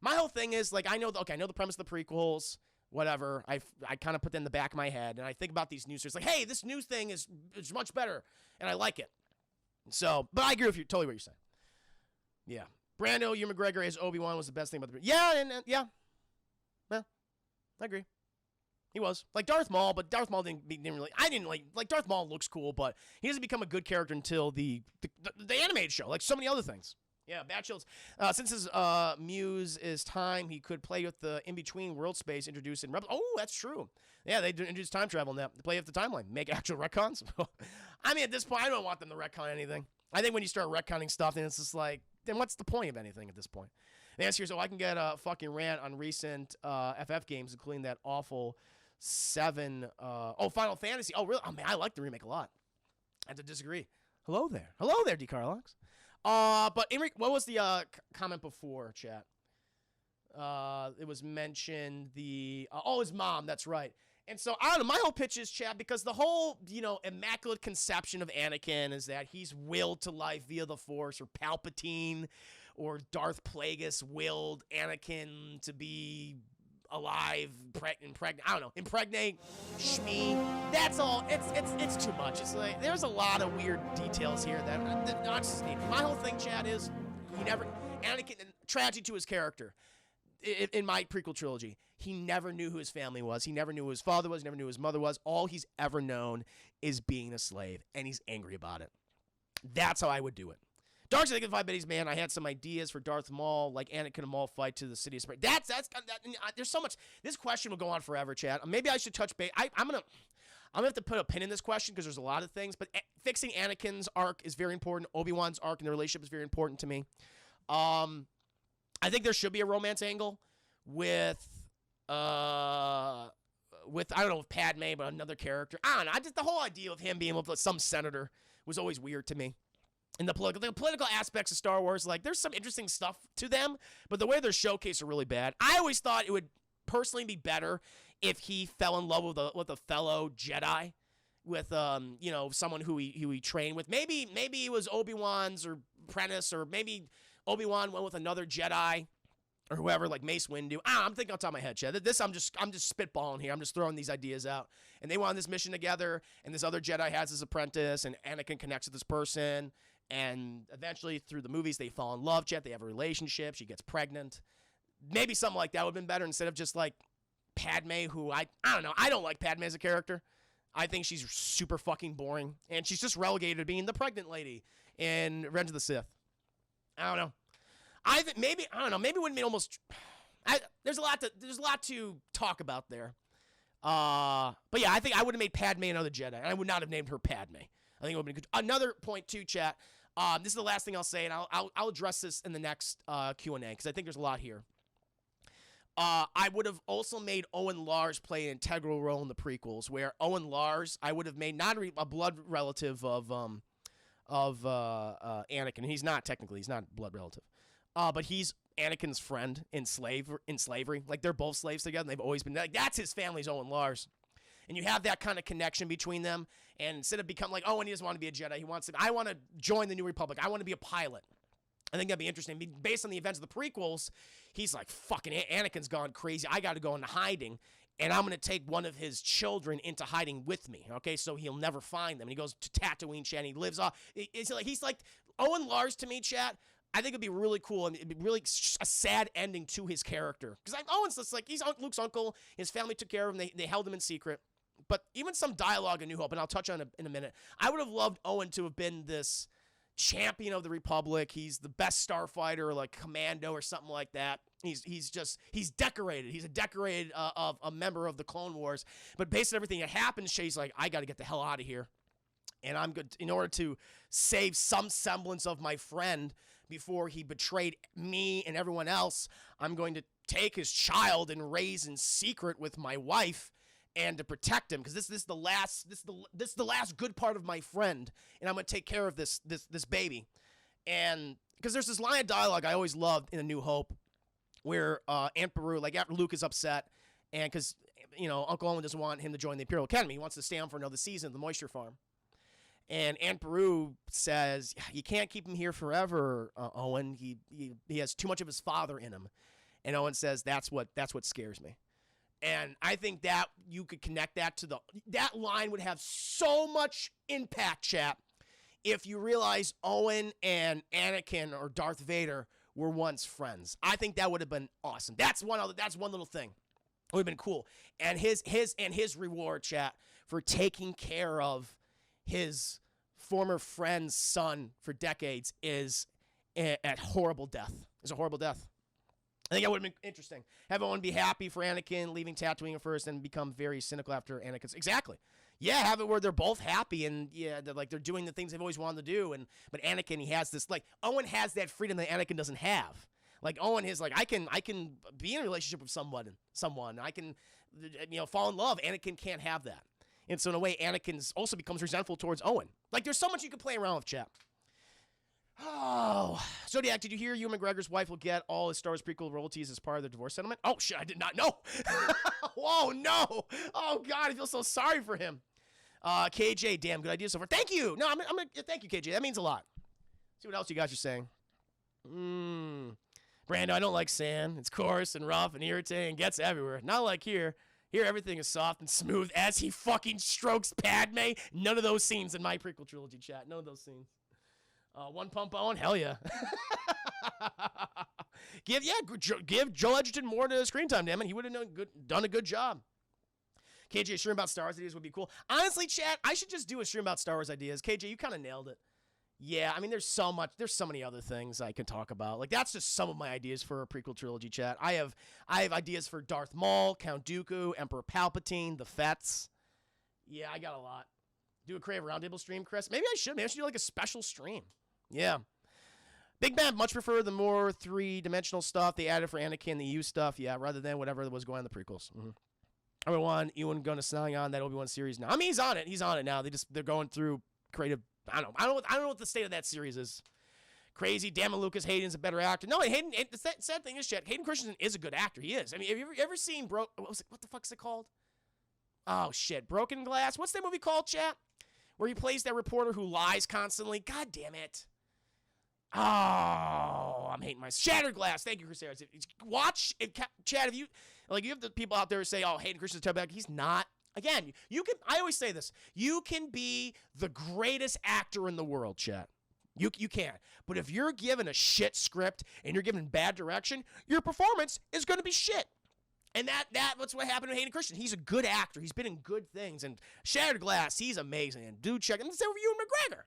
S1: my whole thing is, like, I know the premise of the prequels, whatever. I kind of put that in the back of my head, and I think about these news stories, like, hey, this new thing is much better, and I like it. So, but I agree with you, totally what you're saying. Yeah. Brando, Ewan McGregor as Obi-Wan was the best thing about the... Yeah, I agree. He was. Like Darth Maul, but Darth Maul didn't really... I didn't like Darth Maul looks cool, but he doesn't become a good character until the animated show, like so many other things. Yeah, Bad Chills. Since his muse is time, he could play with the in-between world space introduced in Rebels. Oh, that's true. Yeah, they introduced time travel in that. Play with the timeline. Make actual retcons. I mean, at this point, I don't want them to retcon anything. I think when you start retconning stuff, then it's just like... Then what's the point of anything at this point? The answer is, I can get a fucking rant on recent FF games, including that awful 7... Final Fantasy. Oh, really? Oh, man, I like the remake a lot. I have to disagree. Hello there, D. Carlox. But Enrique, what was the comment before, chat? It was mentioned his mom, that's right. And so, I don't know, my whole pitch is, chat, because the whole, immaculate conception of Anakin is that he's willed to life via the Force, or Palpatine, or Darth Plagueis willed Anakin to be alive, impregnate Shmi. That's all. It's too much. It's like, there's a lot of weird details here that not just needed. My whole thing, Chad, is Anakin, tragedy to his character. In my prequel trilogy, he never knew who his family was. He never knew who his father was. He never knew who his mother was. All he's ever known is being a slave, and he's angry about it. That's how I would do it. Dark Side of 5 Biddies, man, I had some ideas for Darth Maul, like Anakin and Maul fight to the City of Spirit. There's so much. This question will go on forever, Chad. Maybe I should touch base. I'm gonna have to put a pin in this question because there's a lot of things, but fixing Anakin's arc is very important. Obi-Wan's arc and the relationship is very important to me. I think there should be a romance angle with with, I don't know, with Padme, but another character. I don't know. The whole idea of him being with some senator was always weird to me. And the political aspects of Star Wars, like, there's some interesting stuff to them, but the way they're showcased are really bad. I always thought it would personally be better if he fell in love with a fellow Jedi, with someone who he trained with. Maybe it was Obi-Wan's or apprentice, or maybe Obi-Wan went with another Jedi or whoever, like Mace Windu. I'm thinking on top of my head, Chad. I'm just spitballing here. I'm just throwing these ideas out. And they went on this mission together, and this other Jedi has his apprentice, and Anakin connects with this person, and eventually through the movies they fall in love, Chad. They have a relationship. She gets pregnant. Maybe something like that would have been better instead of just like Padme, who I don't know. I don't like Padme as a character. I think she's super fucking boring, and she's just relegated to being the pregnant lady in Revenge of the Sith. I don't know. Maybe it would have been almost. There's a lot to talk about there. But yeah, I think I would have made Padme another Jedi, and I would not have named her Padme. I think it would have been good. Another point too, chat. This is the last thing I'll say, and I'll address this in the next Q&A because I think there's a lot here. I would have also made Owen Lars play an integral role in the prequels, where Owen Lars, I would have made not a blood relative of Anakin. He's not technically, he's not a blood relative, but he's Anakin's friend in slavery. Like, they're both slaves together, and they've always been like, that's his family's Owen Lars. And you have that kind of connection between them, and instead of becoming like, oh, and he doesn't want to be a Jedi, he wants to, I want to join the New Republic, I want to be a pilot. I think that'd be interesting. Based on the events of the prequels, he's like, fucking Anakin's gone crazy. I got to go into hiding, and I'm going to take one of his children into hiding with me, okay? So he'll never find them. And he goes to Tatooine, chat, and he lives off. He's like, Owen Lars to me, chat, I think it'd be really cool, and it'd be really a sad ending to his character. Because Owen's just like, he's Luke's uncle. His family took care of him. They held him in secret. But even some dialogue in New Hope, and I'll touch on it in a minute, I would have loved Owen to have been this champion of the Republic. He's the best starfighter, like commando or something like that. He's decorated. He's a decorated a member of the Clone Wars. But based on everything that happens, Shay's like, I got to get the hell out of here. And I'm good in order to save some semblance of my friend before he betrayed me and everyone else. I'm going to take his child and raise in secret with my wife, and to protect him, because this is the last good part of my friend, and I'm gonna take care of this baby. And because there's this line of dialogue I always loved in A New Hope, where Aunt Beru, like after Luke is upset, and because Uncle Owen doesn't want him to join the Imperial Academy, he wants to stay on for another season at the Moisture Farm. And Aunt Beru says, "You can't keep him here forever, Owen. He has too much of his father in him." And Owen says, "That's what scares me." And I think that you could connect that to that line would have so much impact, chat, if you realize Owen and Anakin or Darth Vader were once friends. I think that would have been awesome. That's one little thing. It would have been cool. And his reward, chat, for taking care of his former friend's son for decades is a horrible death. It's a horrible death. I think that would have been interesting. Have everyone be happy for Anakin leaving Tatooine first and become very cynical after Anakin's. Exactly. Yeah, have it where they're both happy and yeah, they're doing the things they've always wanted to do. But Anakin, he has this, like, Owen has that freedom that Anakin doesn't have. Like, Owen is like, I can be in a relationship with someone. I can fall in love. Anakin can't have that. And so in a way, Anakin also becomes resentful towards Owen. Like, there's so much you could play around with, chat. Oh, Zodiac, did you hear Ewan McGregor's wife will get all his Star Wars prequel royalties as part of the divorce settlement? Oh, shit, I did not know. Whoa, no. Oh, God, I feel so sorry for him. KJ, damn good idea so far. Thank you. No, I'm gonna thank you, KJ. That means a lot. See what else you guys are saying. Brando, I don't like sand. It's coarse and rough and irritating. Gets everywhere. Not like here. Here, everything is soft and smooth as he fucking strokes Padme. None of those scenes in my prequel trilogy, chat. None of those scenes. One pump on, hell yeah. Give Joel Edgerton more to screen time, damn it. He would have done a good job. KJ, stream about Star Wars ideas would be cool. Honestly, chat, I should just do a stream about Star Wars ideas. KJ, you kind of nailed it. Yeah, I mean, there's so many other things I can talk about. Like, that's just some of my ideas for a prequel trilogy, chat. I have ideas for Darth Maul, Count Dooku, Emperor Palpatine, the Fets. Yeah, I got a lot. Do a Crave Roundtable stream, Chris? Maybe I should. Maybe I should do like a special stream. Yeah. Big Ben, much prefer the more three-dimensional stuff they added for Anakin, the U stuff, yeah, rather than whatever was going on in the prequels. All Obi-Wan, Ewan going to sign on that Obi-Wan series now. I mean, he's on it. He's on it now. They're going through creative. I don't know what the state of that series is. Crazy. Damn it, Lucas Hayden's a better actor. No, Hayden. The sad thing is, Chad, Hayden Christensen is a good actor. He is. I mean, have you ever seen what the fuck's it called? Oh shit, Broken Glass. What's that movie called, chat? Where he plays that reporter who lies constantly. God damn it. Oh, I'm hating my Shattered Glass. Thank you, Chris Harris. Watch it, Chad. If you have the people out there who say, "Oh, Hayden Christensen's terrible," he's not. Again, you can. I always say this: you can be the greatest actor in the world, Chad. You can. But if you're given a shit script and you're given bad direction, your performance is going to be shit. And that's what happened to Hayden Christensen. He's a good actor. He's been in good things. And Shattered Glass, he's amazing. And dude, check. And the same with Ewan McGregor.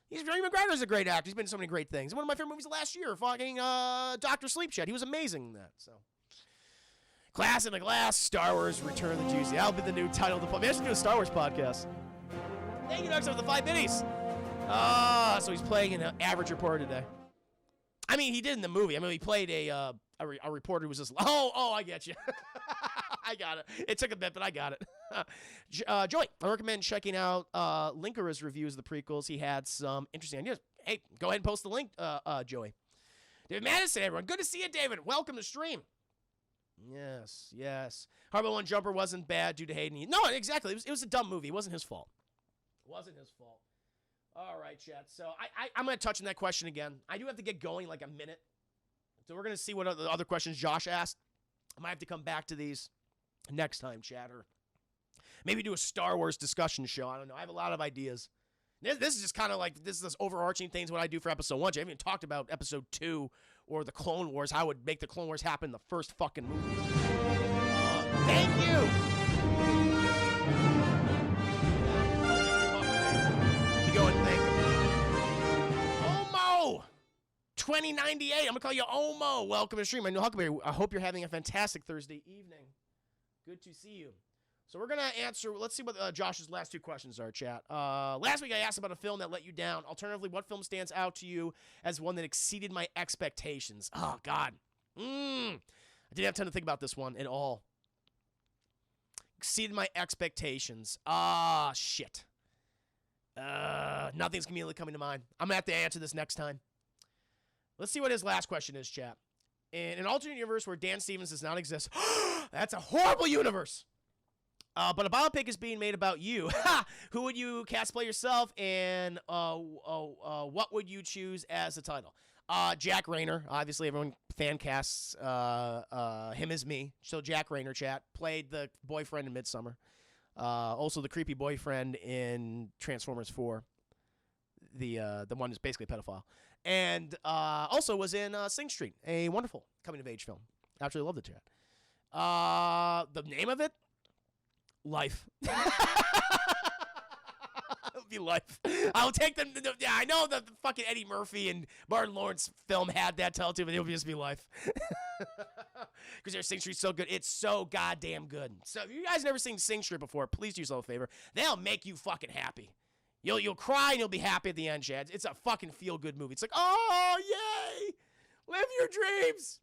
S1: Ewan McGregor's a great actor. He's been in so many great things. One of my favorite movies last year, fucking Dr. Sleep, Chat. He was amazing in that. So, Glass in a Glass, Star Wars Return of the Juicy. That'll be the new title of the podcast. Maybe I should do a Star Wars podcast. Thank you, Doug, for the 5 biddies. So he's playing an average reporter today. I mean, he did in the movie. I mean, he played a reporter who was just, I get you. I got it. It took a bit, but I got it. Joey, I recommend checking out Linkera's reviews of the prequels. He had some interesting ideas. Hey, go ahead and post the link, Joey. David Madison, everyone. Good to see you, David. Welcome to stream. Yes. Harbor One Jumper wasn't bad due to Hayden. No, exactly. It was a dumb movie. It wasn't his fault. All right, chat. So I'm going to touch on that question again. I do have to get going like a minute. So we're going to see what other questions Josh asked. I might have to come back to these next time, chat, or maybe do a Star Wars discussion show. I don't know. I have a lot of ideas. This is just kind of like this overarching things what I do for episode 1. I haven't even talked about episode 2 or the Clone Wars, how I would make the Clone Wars happen in the first fucking movie. Thank you. Go and thank him. Omo 2098. I'm gonna call you Omo. Welcome to the stream. I know Huckleberry. I hope you're having a fantastic Thursday evening. Good to see you. So we're gonna answer. Let's see what Josh's last 2 questions are, chat. Last week I asked about a film that let you down. Alternatively, what film stands out to you as one that exceeded my expectations? Oh God. I didn't have time to think about this one at all. Exceeded my expectations. Shit. Nothing's immediately coming to mind. I'm gonna have to answer this next time. Let's see what his last question is, chat. In an alternate universe where Dan Stevens does not exist, that's a horrible universe. But a biopic is being made about you. Who would you cast play yourself, and what would you choose as the title? Jack Rayner. Obviously, everyone fan casts him as me. So Jack Rayner, chat, played the boyfriend in Midsommar. Also the creepy boyfriend in Transformers 4. The one who's basically a pedophile. And also was in Sing Street, a wonderful coming-of-age film. Absolutely loved it, chat. The name of it? Life. It would be Life. I'll take them. Yeah, I know the fucking Eddie Murphy and Martin Lawrence film had that title too, but it would just be Life. Because their Sing Street's so good. It's so goddamn good. So if you guys never seen Sing Street before, please do yourself a favor. They'll make you fucking happy. You'll cry and you'll be happy at the end, Chad. It's a fucking feel-good movie. It's like, oh, yay! Live your dreams!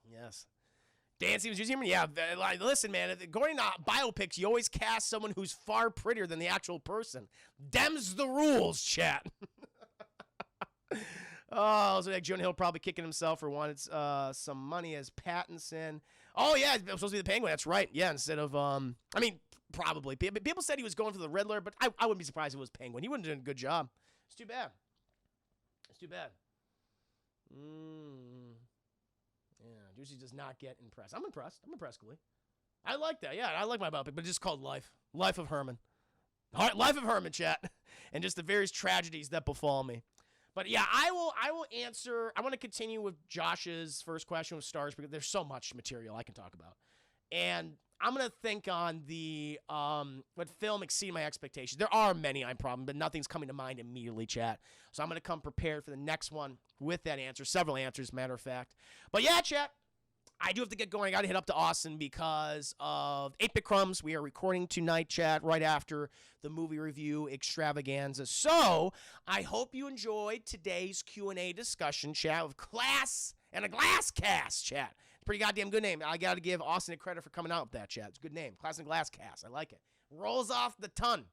S1: Yes. Dan Stevens, you see him? Yeah, listen, man, going to biopics, you always cast someone who's far prettier than the actual person. Dem's the rules, chat. Oh, so like Jonah Hill probably kicking himself or wanted some money as Pattinson. Oh, yeah, it was supposed to be the Penguin. That's right. Yeah, instead of, I mean, probably. People said he was going for the Riddler, but I wouldn't be surprised if it was Penguin. He wouldn't have done a good job. It's too bad. It's too bad. Yeah, Juicy does not get impressed. I'm impressed. I'm impressed, Glee. I like that. Yeah, I like my biopic, but it's just called Life. Life of Herman. All right, Life of Herman, chat. And just the various tragedies that befall me. But yeah, I will answer. I want to continue with Josh's first question with stars because there's so much material I can talk about. And I'm going to think on the what film exceeded my expectations. There are many, I'm probably, but nothing's coming to mind immediately, chat. So I'm going to come prepared for the next one with that answer. Several answers, matter of fact. But yeah, chat, I do have to get going. I got to hit up to Austin because of 8-Bit Crumbs. We are recording tonight, chat, right after the movie review extravaganza. So I hope you enjoyed today's Q&A discussion, chat, with Class and a Glass Cast, chat. Pretty goddamn good name. I got to give Austin a credit for coming out with that, chat. It's a good name. Classic Glass Cast. I like it. Rolls off the tongue.